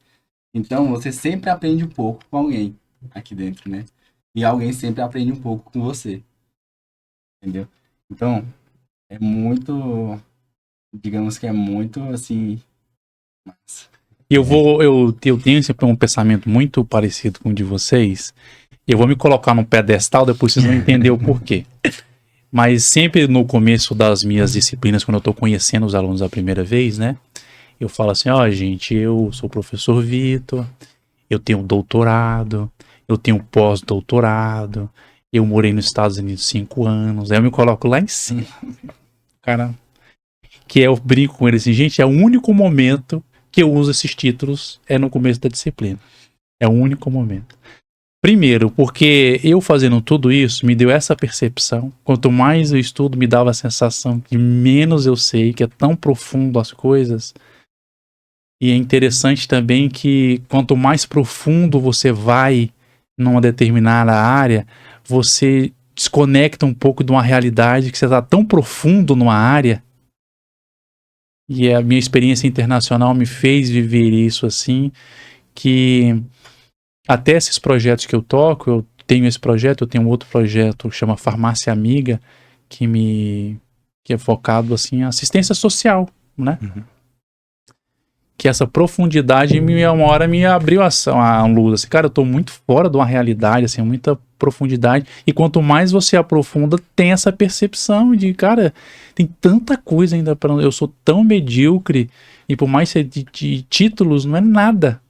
Então, você sempre aprende um pouco com alguém aqui dentro, né? E alguém sempre aprende um pouco com você. Entendeu? Então, é muito... Digamos que é muito, assim... Massa. Eu tenho sempre um pensamento muito parecido com o de vocês. Eu vou me colocar num pedestal, depois vocês vão entender o porquê. Mas sempre no começo das minhas disciplinas, quando eu estou conhecendo os alunos a primeira vez, né? Eu falo assim, ó, gente, eu sou o professor Vitor, eu tenho doutorado, eu tenho pós-doutorado, eu morei nos Estados Unidos 5 anos, aí eu me coloco lá em cima. Cara, que eu brinco com ele assim, gente, é o único momento que eu uso esses títulos, é no começo da disciplina. É o único momento. Primeiro, porque eu fazendo tudo isso me deu essa percepção. Quanto mais eu estudo, me dava a sensação que menos eu sei, que é tão profundo as coisas. E é interessante também que quanto mais profundo você vai numa determinada área, você desconecta um pouco de uma realidade que você está tão profundo numa área. E a minha experiência internacional me fez viver isso assim, que até esses projetos que eu toco, eu tenho esse projeto, eu tenho outro projeto que chama Farmácia Amiga, que é focado assim em assistência social, né? Que essa profundidade uma hora me abriu a luz, assim, cara, eu tô muito fora de uma realidade, assim, muita profundidade, e quanto mais você aprofunda, tem essa percepção de, cara, tem tanta coisa ainda para eu sou tão medíocre, e por mais ser de títulos, não é nada.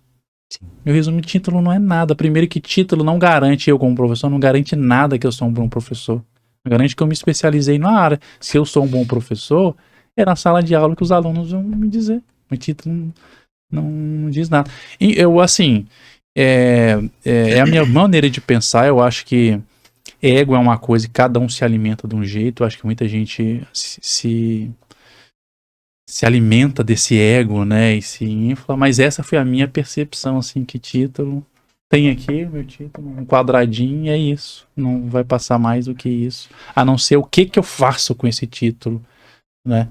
Meu resumo de título não é nada. Primeiro que título não garante eu como professor, não garante nada que eu sou um bom professor. Não garante que eu me especializei na área. Se eu sou um bom professor, é na sala de aula que os alunos vão me dizer. O título não diz nada. E eu, assim, é a minha maneira de pensar. Eu acho que ego é uma coisa e cada um se alimenta de um jeito. Eu acho que muita gente se alimenta desse ego, né, e se infla, mas essa foi a minha percepção, assim, que título tem aqui, meu título, um quadradinho, e é isso, não vai passar mais do que isso, a não ser o que eu faço com esse título, né,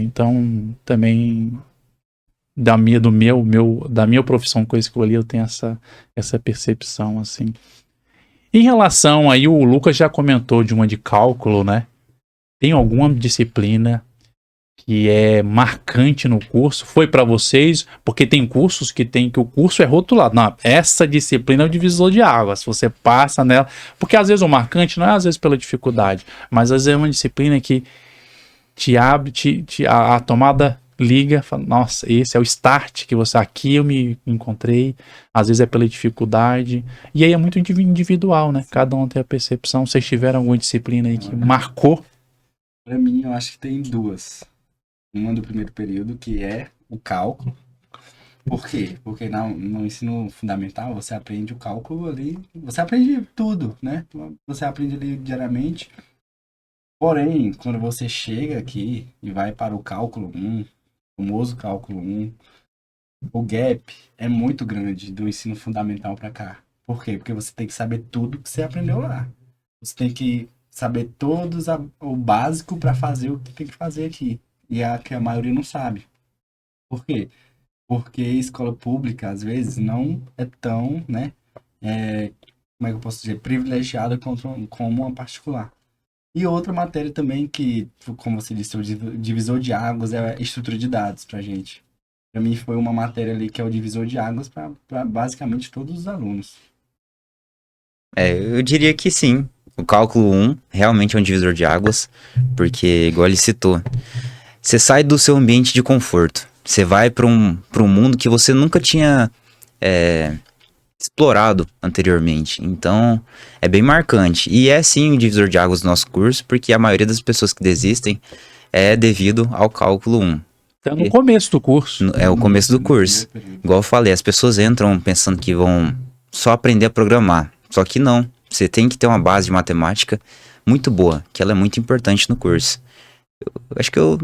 então, também, da minha profissão que eu escolhi, eu tenho essa percepção, assim. Em relação aí, o Lucas já comentou de uma de cálculo, né, tem alguma disciplina que é marcante no curso, foi para vocês, porque tem cursos que o curso é rotulado. Não, essa disciplina é o divisor de águas, se você passa nela, porque às vezes o marcante não é às vezes pela dificuldade, mas às vezes é uma disciplina que te abre, a tomada liga, fala, nossa, esse é o start que aqui eu me encontrei, às vezes é pela dificuldade, e aí é muito individual, né? Cada um tem a percepção. Vocês tiveram alguma disciplina aí que marcou? Para mim, eu acho que tem duas. Uma do primeiro período, que é o cálculo, Por quê? Porque no ensino fundamental você aprende o cálculo ali, você aprende tudo, né? Você aprende ali diariamente. Porém, quando você chega aqui e vai para o cálculo 1, o famoso cálculo 1, o gap é muito grande do ensino fundamental para cá. Por quê? Porque você tem que saber tudo que você aprendeu lá. Você tem que saber o básico para fazer o que tem que fazer aqui. E é a que a maioria não sabe. Por quê? Porque escola pública, às vezes, não é tão, né? Como é que eu posso dizer? Privilegiada como uma particular. E outra matéria também que, como você disse, o divisor de águas é a estrutura de dados pra gente. Pra mim foi uma matéria ali que é o divisor de águas para basicamente todos os alunos. Eu diria que sim. O cálculo 1 realmente é um divisor de águas, porque, igual ele citou, você sai do seu ambiente de conforto. Você vai para um mundo que você nunca tinha explorado anteriormente. Então, é bem marcante. E é sim o divisor de águas do nosso curso, porque a maioria das pessoas que desistem é devido ao cálculo 1. Tá no começo do curso. É o começo do curso. Igual eu falei, as pessoas entram pensando que vão só aprender a programar. Só que não. Você tem que ter uma base de matemática muito boa, que ela é muito importante no curso. Eu acho que eu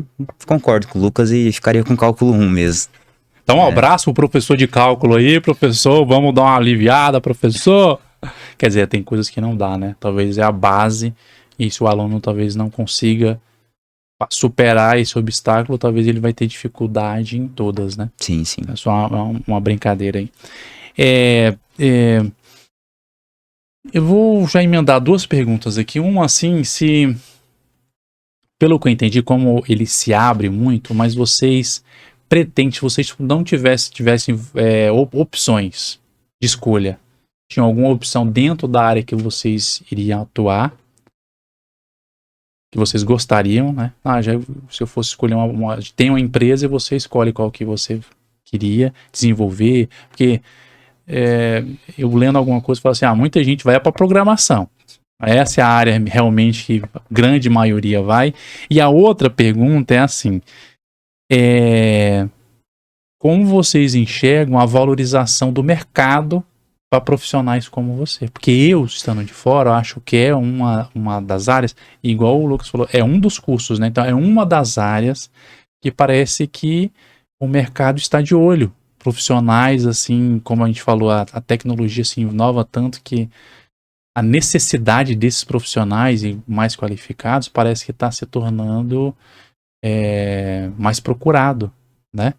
concordo com o Lucas e ficaria com cálculo 1 mesmo. Então, um abraço pro professor de cálculo aí, professor. Vamos dar uma aliviada, professor. Quer dizer, tem coisas que não dá, né? Talvez é a base, e se o aluno talvez não consiga superar esse obstáculo, talvez ele vai ter dificuldade em todas, né? Sim, sim. É só uma brincadeira aí. Eu vou já emendar duas perguntas aqui. Uma, assim, se... Pelo que eu entendi, como ele se abre muito, mas vocês pretendem, se vocês não tivessem opções de escolha, tinham alguma opção dentro da área que vocês iriam atuar, que vocês gostariam, né? Se eu fosse escolher tem uma empresa e você escolhe qual que você queria desenvolver, porque eu lendo alguma coisa, falo assim, muita gente vai para programação. Essa é a área realmente que a grande maioria vai. E a outra pergunta é assim, como vocês enxergam a valorização do mercado para profissionais como você? Porque eu, estando de fora, eu acho que é uma das áreas, igual o Lucas falou, é um dos cursos, né? Então é uma das áreas que parece que o mercado está de olho. Profissionais, assim, como a gente falou, a tecnologia se inova tanto que a necessidade desses profissionais e mais qualificados parece que está se tornando mais procurado, né?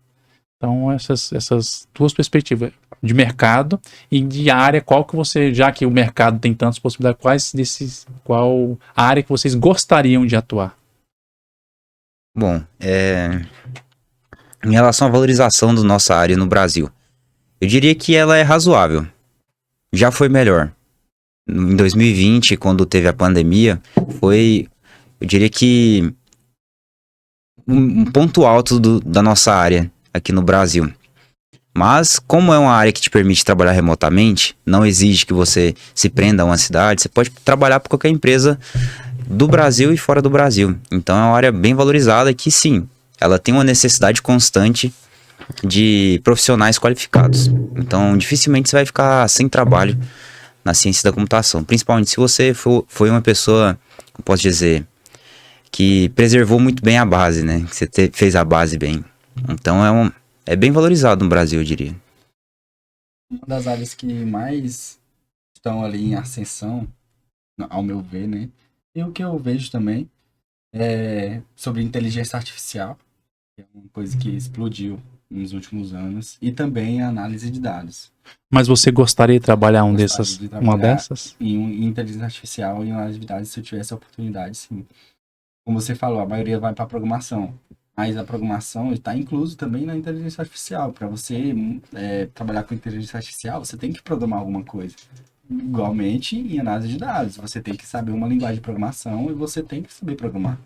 Então, essas duas perspectivas de mercado e de área, qual que você, já que o mercado tem tantas possibilidades, qual a área que vocês gostariam de atuar? Bom, em relação à valorização da nossa área no Brasil, eu diria que ela é razoável. Já foi melhor. Em 2020, quando teve a pandemia, eu diria que um ponto alto da nossa área aqui no Brasil. Mas, como é uma área que te permite trabalhar remotamente, não exige que você se prenda a uma cidade, você pode trabalhar para qualquer empresa do Brasil e fora do Brasil. Então, é uma área bem valorizada que, sim, ela tem uma necessidade constante de profissionais qualificados. Então, dificilmente você vai ficar sem trabalho na ciência da computação. Principalmente se você foi uma pessoa, como posso dizer, que preservou muito bem a base, né? Que você fez a base bem. Então, é bem valorizado no Brasil, eu diria. Uma das áreas que mais estão ali em ascensão, ao meu ver, né? E o que eu vejo também é sobre inteligência artificial, que é uma coisa que explodiu nos últimos anos, e também a análise de dados. Mas você gostaria de trabalhar uma dessas? Em inteligência artificial e análise de dados, se eu tivesse a oportunidade, sim. Como você falou, a maioria vai para a programação. Mas a programação está incluso também na inteligência artificial. Para você trabalhar com inteligência artificial, você tem que programar alguma coisa. Igualmente, em análise de dados, você tem que saber uma linguagem de programação e você tem que saber programar.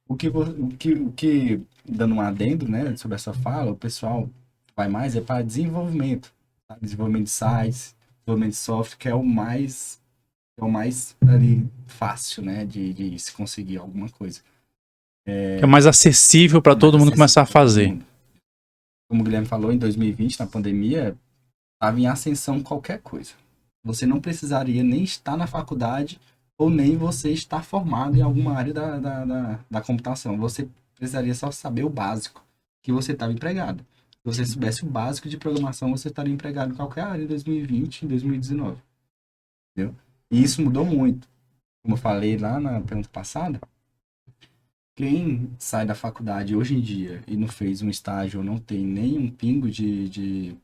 O que dando um adendo, né, sobre essa fala, o pessoal vai mais para desenvolvimento. Tá? Desenvolvimento de sites, desenvolvimento de software, que é o mais ali, fácil, né, de se conseguir alguma coisa. Que é mais acessível para todo mundo começar a fazer. como o Guilherme falou, em 2020, na pandemia, estava em ascensão qualquer coisa. Você não precisaria nem estar na faculdade ou nem você estar formado em alguma área da computação. Você precisaria só saber o básico, que você estava empregado. Se você soubesse o básico de programação, você estaria empregado em qualquer área em 2020, em 2019. Entendeu? E isso mudou muito. Como eu falei lá na pergunta passada, quem sai da faculdade hoje em dia e não fez um estágio ou não tem nem um pingo de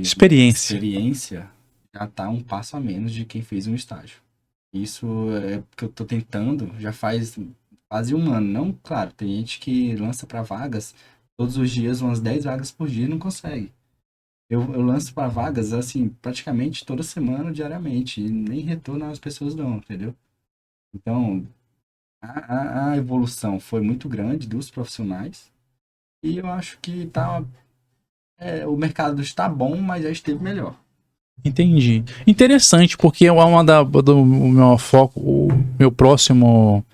Experiência. experiência, já está um passo a menos de quem fez um estágio. Isso é porque eu estou tentando, já faz quase um ano. Não, claro, tem gente que lança para vagas todos os dias, umas 10 vagas por dia e não consegue. Eu lanço para vagas, assim, praticamente toda semana, diariamente, e nem retorno às pessoas não, entendeu? Então, a evolução foi muito grande dos profissionais e eu acho que o mercado está bom, mas já esteve melhor. Entendi. Interessante, porque é uma do meu foco, o meu próximo.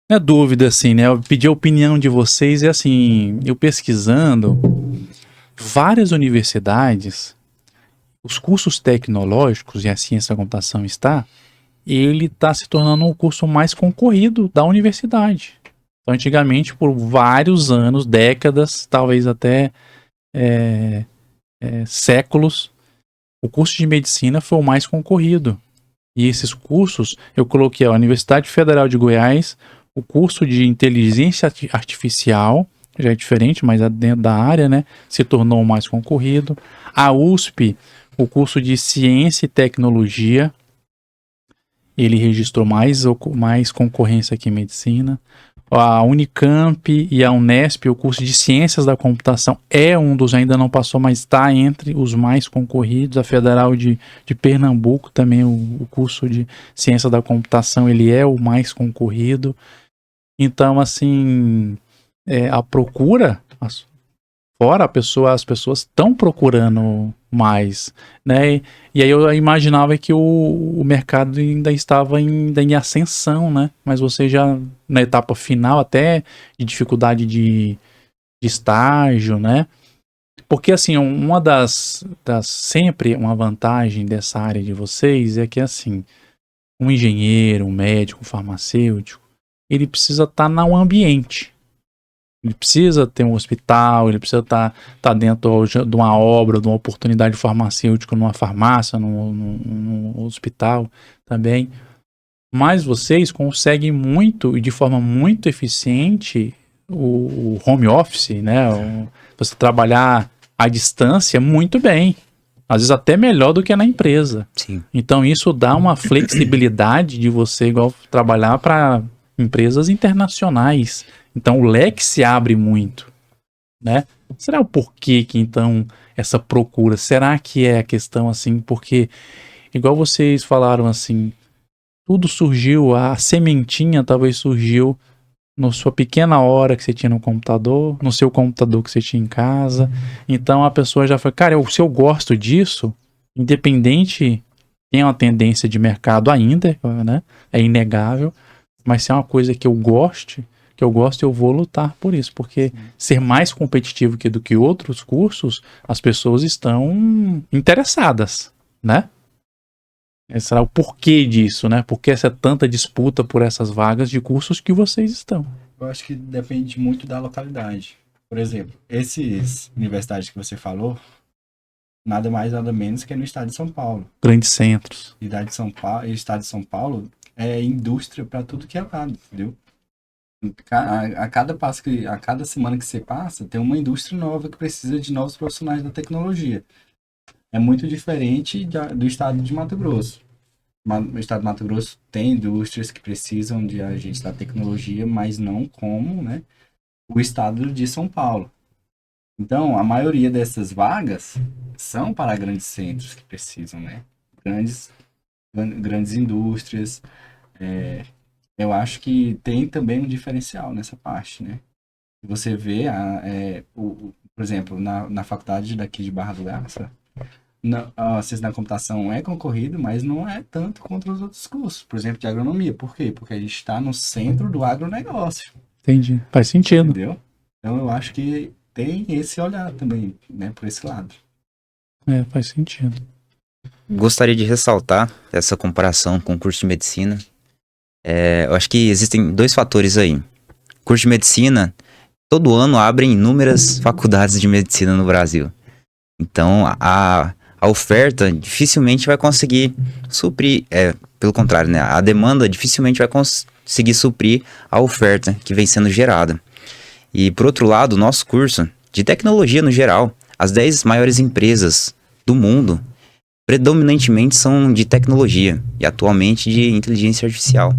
Não é dúvida, assim, né? Eu pedi a opinião de vocês, é assim, eu pesquisando, várias universidades, os cursos tecnológicos e a ciência da computação ele está se tornando um curso mais concorrido da universidade. Então, antigamente, por vários anos, décadas, talvez até séculos, o curso de medicina foi o mais concorrido. E esses cursos, eu coloquei a Universidade Federal de Goiás, o curso de inteligência artificial, já é diferente, mas é dentro da área, né? Se tornou o mais concorrido. A USP, o curso de ciência e tecnologia, ele registrou mais concorrência que medicina. A Unicamp e a Unesp, o curso de Ciências da Computação é um dos, ainda não passou, mas está entre os mais concorridos. A Federal de Pernambuco também, o curso de Ciência da Computação, ele é o mais concorrido. Então, assim, a procura, fora as pessoas estão procurando mais, né? E aí eu imaginava que o mercado ainda estava em ascensão, né? Mas você já na etapa final até de dificuldade de estágio, né? Porque assim, uma sempre uma vantagem dessa área de vocês é que assim, um engenheiro, um médico, um farmacêutico, ele precisa estar no ambiente. Ele precisa ter um hospital, ele precisa estar dentro de uma obra, de uma oportunidade farmacêutica, numa farmácia, num hospital também. Mas vocês conseguem muito e de forma muito eficiente o home office, né? Você trabalhar à distância muito bem. Às vezes até melhor do que na empresa. Sim. Então isso dá uma flexibilidade de você igual trabalhar para empresas internacionais. Então o leque se abre muito, né? Será o porquê que então essa procura? Será que é a questão assim? Porque igual vocês falaram assim, tudo surgiu, a sementinha talvez surgiu na sua pequena hora que você tinha no computador, no seu computador que você tinha em casa. Então a pessoa já foi, cara, se eu gosto disso, independente, tem uma tendência de mercado ainda, né? É inegável, mas se é uma coisa que eu gosto, eu vou lutar por isso, porque ser mais competitivo do que outros cursos, as pessoas estão interessadas, né? Esse será o porquê disso, né? Por que essa tanta disputa por essas vagas de cursos que vocês estão? Eu acho que depende muito da localidade. Por exemplo, essas universidades que você falou, nada mais, nada menos que é no estado de São Paulo. Grandes centros. Estado de São Paulo é indústria para tudo que é lado, entendeu? A cada semana que você passa, tem uma indústria nova que precisa de novos profissionais da tecnologia. É muito diferente do estado de Mato Grosso. O estado de Mato Grosso tem indústrias que precisam de agentes da tecnologia, mas não como, né, o estado de São Paulo. Então, a maioria dessas vagas são para grandes centros que precisam, né? Grandes indústrias. Eu acho que tem também um diferencial nessa parte, né? Você vê, por exemplo, na faculdade daqui de Barra do Garça, a ciência da computação é concorrido, mas não é tanto contra os outros cursos. Por exemplo, de agronomia. Por quê? Porque a gente está no centro do agronegócio. Entendi. Faz sentido. Entendeu? Então eu acho que tem esse olhar também, né, por esse lado. Faz sentido. Gostaria de ressaltar essa comparação com o curso de medicina. Eu acho que existem dois fatores aí. Curso de medicina, todo ano abrem inúmeras faculdades de medicina no Brasil. Então, a oferta dificilmente vai conseguir suprir, pelo contrário, né? A demanda dificilmente vai conseguir suprir a oferta que vem sendo gerada. E, por outro lado, o nosso curso de tecnologia no geral, as 10 maiores empresas do mundo, predominantemente são de tecnologia e atualmente de inteligência artificial.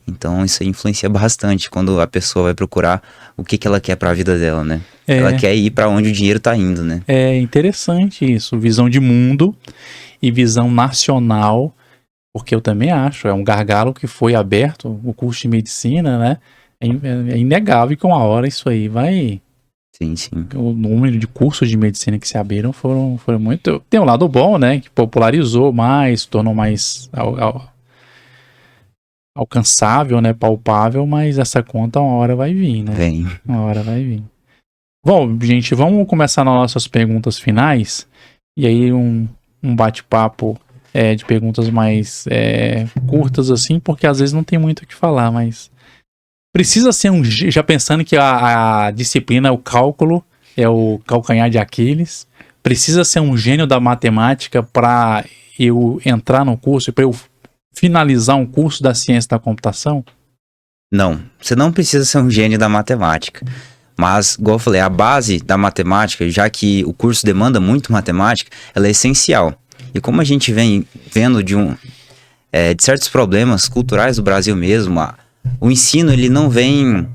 Então isso aí influencia bastante quando a pessoa vai procurar o que ela quer para a vida dela, né? Ela quer ir para onde o dinheiro tá indo, né? É interessante isso, visão de mundo e visão nacional, porque eu também acho, é um gargalo que foi aberto, o curso de medicina, né? É inegável que uma hora isso aí vai... Sim, sim. O número de cursos de medicina que se abriram foram muito... Tem um lado bom, né? Que popularizou mais, tornou mais alcançável, né? Palpável, mas essa conta uma hora vai vir, né? Vem. Uma hora vai vir. Bom, gente, vamos começar nas nossas perguntas finais. E aí um bate-papo de perguntas mais curtas, assim, porque às vezes não tem muito o que falar, mas... Precisa ser já pensando que a disciplina, o cálculo, é o calcanhar de Aquiles. Precisa ser um gênio da matemática para eu entrar no curso, para eu finalizar um curso da ciência da computação? Não, você não precisa ser um gênio da matemática. Mas, igual eu falei, a base da matemática, já que o curso demanda muito matemática, ela é essencial. E como a gente vem vendo de certos problemas culturais do Brasil mesmo, o ensino ele não vem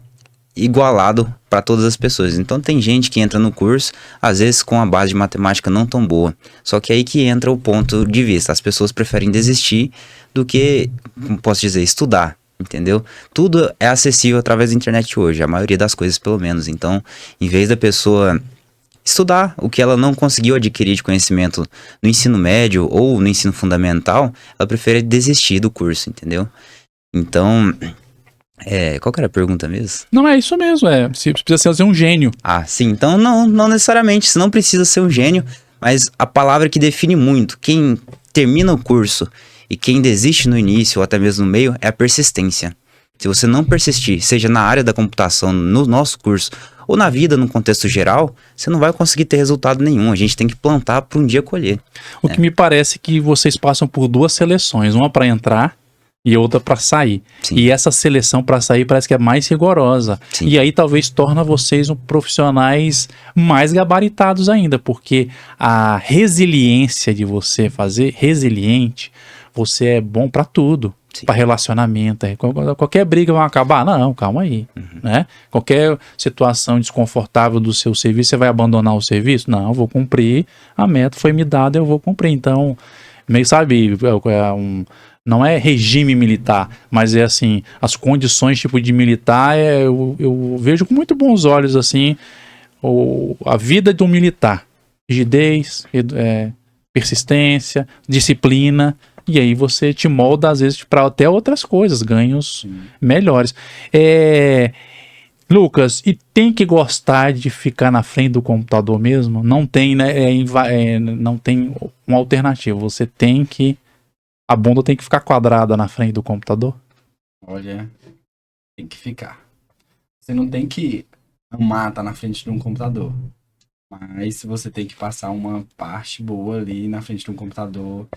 igualado para todas as pessoas. Então tem gente que entra no curso, às vezes com a base de matemática não tão boa. Só que aí que entra o ponto de vista. As pessoas preferem desistir do que, como posso dizer, estudar. Entendeu? Tudo é acessível através da internet hoje, a maioria das coisas pelo menos. Então, em vez da pessoa estudar o que ela não conseguiu adquirir de conhecimento no ensino médio ou no ensino fundamental, ela prefere desistir do curso, entendeu? Então, qual que era a pergunta mesmo? Não, é isso mesmo, se precisa ser um gênio. Ah, sim, então não necessariamente, você não precisa ser um gênio, mas a palavra que define muito quem termina o curso e quem desiste no início ou até mesmo no meio é a persistência. Se você não persistir, seja na área da computação, no nosso curso, ou na vida, no contexto geral, você não vai conseguir ter resultado nenhum. A gente tem que plantar para um dia colher. O que me parece que vocês passam por duas seleções, uma para entrar e outra para sair. Sim. E essa seleção para sair parece que é mais rigorosa. Sim. E aí talvez torna vocês profissionais mais gabaritados ainda, porque a resiliência de você fazer resiliente, você é bom para tudo. Para relacionamento, qualquer briga vai acabar, não, calma aí, né? Qualquer situação desconfortável do seu serviço, você vai abandonar o serviço? Não, eu vou cumprir, a meta foi me dada, eu vou cumprir. Então, meio, sabe, não é regime militar, mas é assim, as condições tipo de militar, eu vejo com muito bons olhos assim, a vida de um militar, rigidez, persistência, disciplina. E aí você te molda, às vezes, para até outras coisas, ganhos melhores. Lucas, e tem que gostar de ficar na frente do computador mesmo? Não tem, né? Não tem uma alternativa. Você tem que... A bunda tem que ficar quadrada na frente do computador? Olha, tem que ficar. Você não tem que amar estar na frente de um computador. Mas você tem que passar uma parte boa ali na frente de um computador...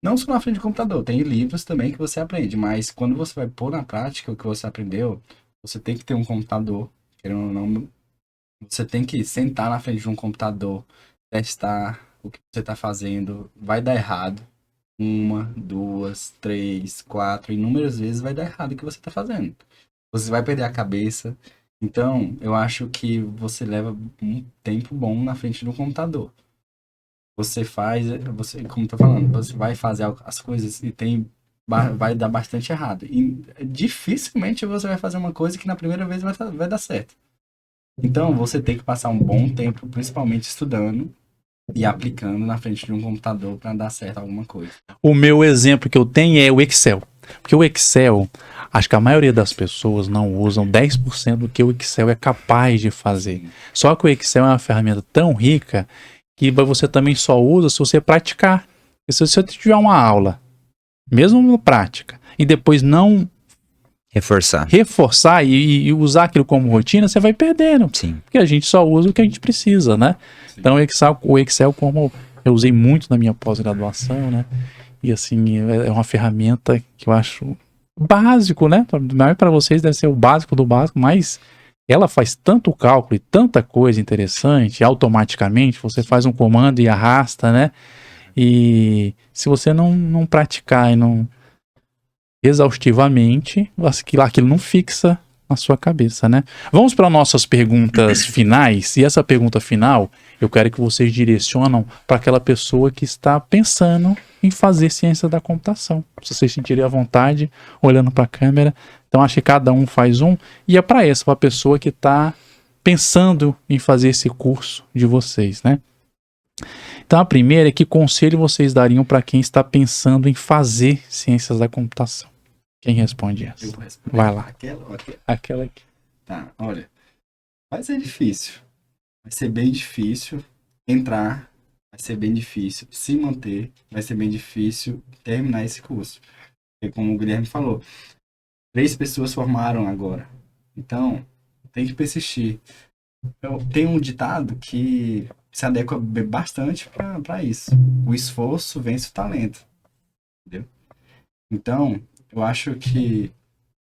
Não só na frente do computador, tem livros também que você aprende, mas quando você vai pôr na prática o que você aprendeu, você tem que ter um computador, querendo ou não, você tem que sentar na frente de um computador, testar o que você está fazendo, vai dar errado, 1, 2, 3, 4, inúmeras vezes vai dar errado o que você está fazendo. Você vai perder a cabeça, então eu acho que você leva um tempo bom na frente do computador. Você como eu tô falando, você vai fazer as coisas e vai dar bastante errado. E dificilmente você vai fazer uma coisa que na primeira vez vai dar certo. Então, você tem que passar um bom tempo, principalmente estudando e aplicando na frente de um computador para dar certo alguma coisa. O meu exemplo que eu tenho é o Excel. Porque o Excel, Acho que a maioria das pessoas não usam 10% do que o Excel é capaz de fazer. Só que o Excel é uma ferramenta tão rica que você também só usa se você praticar. E se você tiver uma aula, mesmo na prática, e depois não reforçar e usar aquilo como rotina, você vai perdendo. Sim. Porque a gente só usa o que a gente precisa, né? Sim. Então o Excel, como eu usei muito na minha pós-graduação, né? E assim, é uma ferramenta que eu acho básico, né? Para vocês deve ser o básico do básico, mas ela faz tanto cálculo e tanta coisa interessante, automaticamente, você faz um comando e arrasta, né? E se você não praticar e não exaustivamente, aquilo não fixa na sua cabeça, né? Vamos para nossas perguntas finais. E essa pergunta final, eu quero que vocês direcionam para aquela pessoa que está pensando em fazer ciência da computação. Se vocês sentirem à vontade, olhando para a câmera. Então, acho que cada um faz um. E é para a pessoa que está pensando em fazer esse curso de vocês, né? Então, a primeira é: que conselho vocês dariam para quem está pensando em fazer ciências da computação? Quem responde essa? Vai lá. Aquela aqui. Tá, olha. Vai ser difícil. Vai ser bem difícil entrar. Vai ser bem difícil se manter. Vai ser bem difícil terminar esse curso. Porque, como o Guilherme falou, 3 pessoas formaram agora. Então, tem que persistir. Tem um ditado que se adequa bastante para isso. O esforço vence o talento. Entendeu? Então, eu acho que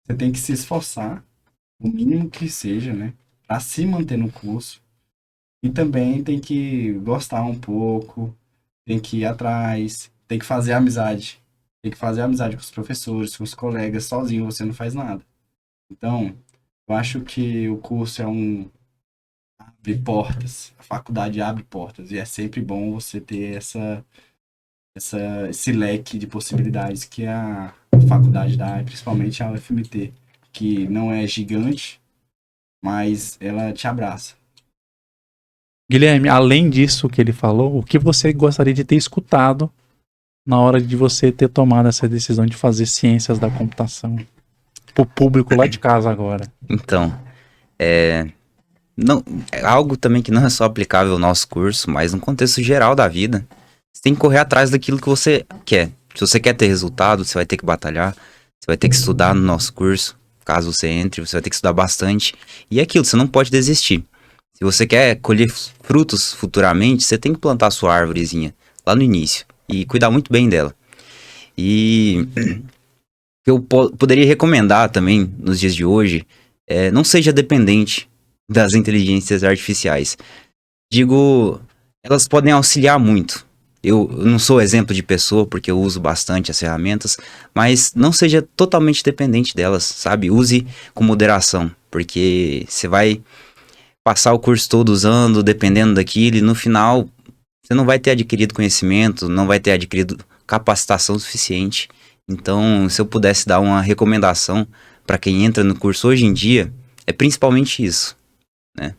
você tem que se esforçar, o mínimo que seja, né? Para se manter no curso. E também tem que gostar um pouco, tem que ir atrás, tem que fazer amizade. Tem que fazer amizade com os professores, com os colegas. Sozinho você não faz nada. Então, eu acho que o curso abre portas. A faculdade abre portas. E é sempre bom você ter esse leque de possibilidades que a faculdade dá, principalmente a UFMT, que não é gigante, mas ela te abraça. Guilherme, além disso que ele falou, o que você gostaria de ter escutado na hora de você ter tomado essa decisão de fazer ciências da computação? Pro público lá de casa agora. Então, é algo também que não é só aplicável ao nosso curso, mas no contexto geral da vida. Você tem que correr atrás daquilo que você quer. Se você quer ter resultado, você vai ter que batalhar, você vai ter que estudar no nosso curso. Caso você entre, você vai ter que estudar bastante. E é aquilo, você não pode desistir. Se você quer colher frutos futuramente, você tem que plantar a sua árvorezinha lá no início e cuidar muito bem dela. E eu poderia recomendar também, nos dias de hoje, não seja dependente das inteligências artificiais. Digo, elas podem auxiliar muito. Eu não sou exemplo de pessoa, porque eu uso bastante as ferramentas, mas não seja totalmente dependente delas, sabe? Use com moderação, porque você vai passar o curso todo usando, dependendo daquilo, e no final você não vai ter adquirido conhecimento, não vai ter adquirido capacitação suficiente. Então, se eu pudesse dar uma recomendação para quem entra no curso hoje em dia, é principalmente isso, né?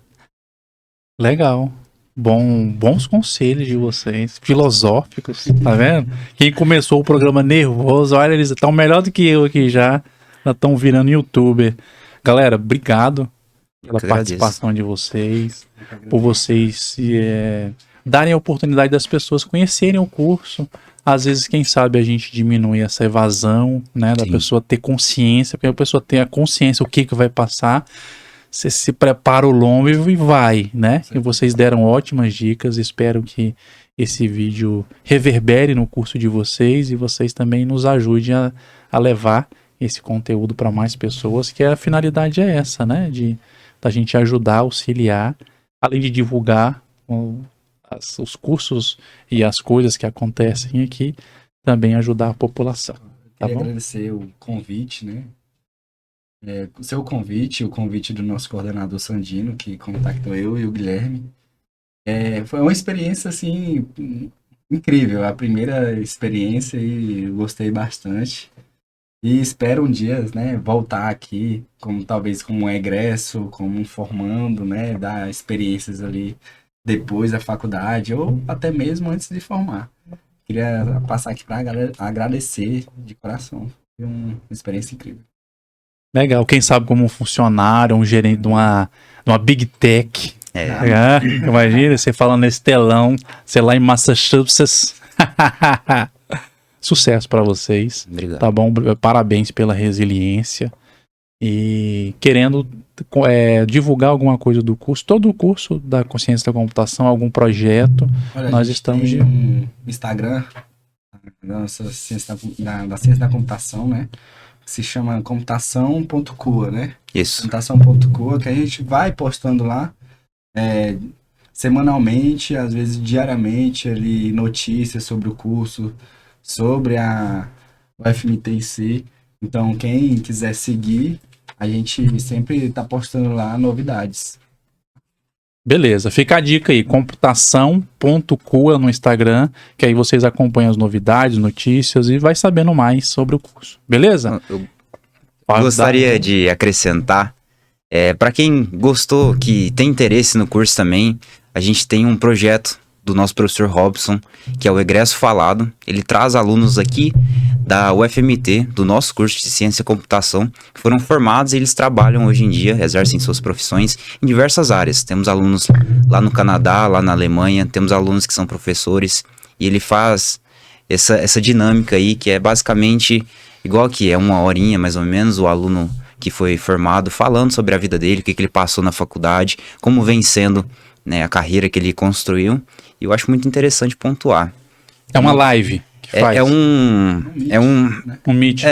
Legal. Bons conselhos de vocês, filosóficos, tá vendo? Quem começou o programa nervoso, olha, eles estão melhor do que eu aqui já estão virando youtuber. Galera, obrigado pela participação de vocês, por vocês darem a oportunidade das pessoas conhecerem o curso. Às vezes, quem sabe, a gente diminui essa evasão, né, da pessoa ter consciência, porque a pessoa tem a consciência, o que vai passar. Você se prepara o lombo e vai, né? E vocês deram ótimas dicas. Espero que esse vídeo reverbere no curso de vocês e vocês também nos ajudem a levar esse conteúdo para mais pessoas, que a finalidade é essa, né? Da gente ajudar, auxiliar, além de divulgar os cursos e as coisas que acontecem aqui, também ajudar a população. Tá Queria bom? agradecer o convite, né? O seu convite, o convite do nosso coordenador Sandino, que contactou eu e o Guilherme. Foi uma experiência, assim, incrível. A primeira experiência e eu gostei bastante. E espero um dia, né, voltar aqui, talvez como um egresso, como um formando, né, dar experiências ali depois da faculdade ou até mesmo antes de formar. Queria passar aqui para agradecer de coração. Foi uma experiência incrível. Legal. Quem sabe como um funcionário, um gerente de uma Big Tech. Imagina você falando nesse telão, sei lá, em Massachusetts. Sucesso para vocês. Obrigado. Tá bom? Parabéns pela resiliência. E querendo divulgar alguma coisa do curso, todo o curso da Consciência da Computação, algum projeto, Olha, nós a gente estamos tem um Instagram da nossa ciência da ciência da computação, né? Que se chama computação.coa, né? Isso. Computação.coa, que a gente vai postando lá semanalmente, às vezes diariamente, ali, notícias sobre o curso, sobre o FMTIC. Então, quem quiser seguir, a gente sempre está postando lá novidades. Beleza, fica a dica aí, computação.coa no Instagram, que aí vocês acompanham as novidades, notícias e vai sabendo mais sobre o curso. Beleza? Eu gostaria de acrescentar, para quem gostou, que tem interesse no curso também, a gente tem um projeto do nosso professor Robson, que é o Egresso Falado. Ele traz alunos aqui da UFMT, do nosso curso de Ciência e Computação, que foram formados e eles trabalham hoje em dia, exercem suas profissões em diversas áreas. Temos alunos lá no Canadá, lá na Alemanha, temos alunos que são professores, e ele faz essa dinâmica aí, que é basicamente igual aqui, é 1 horinha mais ou menos, o aluno que foi formado falando sobre a vida dele, o que ele passou na faculdade, como vem sendo, né, a carreira que ele construiu. E eu acho muito interessante pontuar. É uma live que faz. Um Meet.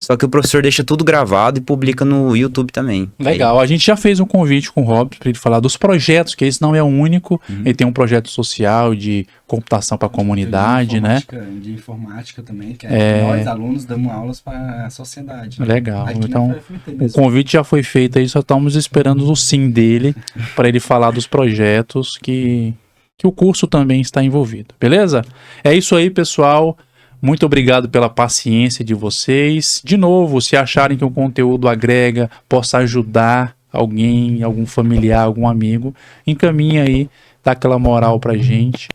Só que o professor deixa tudo gravado e publica no YouTube também. Legal. A gente já fez um convite com o Robson para ele falar dos projetos, que esse não é o único. Ele tem um projeto social de computação para a comunidade, né? De informática também, que nós, alunos, damos aulas para a sociedade. Né? Legal. Aqui Então, o convite já foi feito aí, só estamos esperando o sim dele para ele falar dos projetos que o curso também está envolvido. Beleza? É isso aí, pessoal. Muito obrigado pela paciência de vocês. De novo, se acharem que o conteúdo agrega, possa ajudar alguém, algum familiar, algum amigo, encaminhe aí, dá aquela moral pra gente,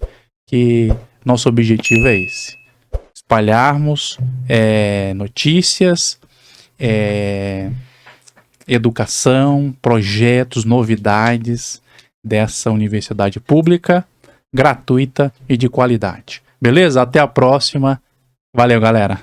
que nosso objetivo é esse. Espalharmos notícias, educação, projetos, novidades dessa universidade pública, gratuita e de qualidade. Beleza? Até a próxima. Valeu, galera.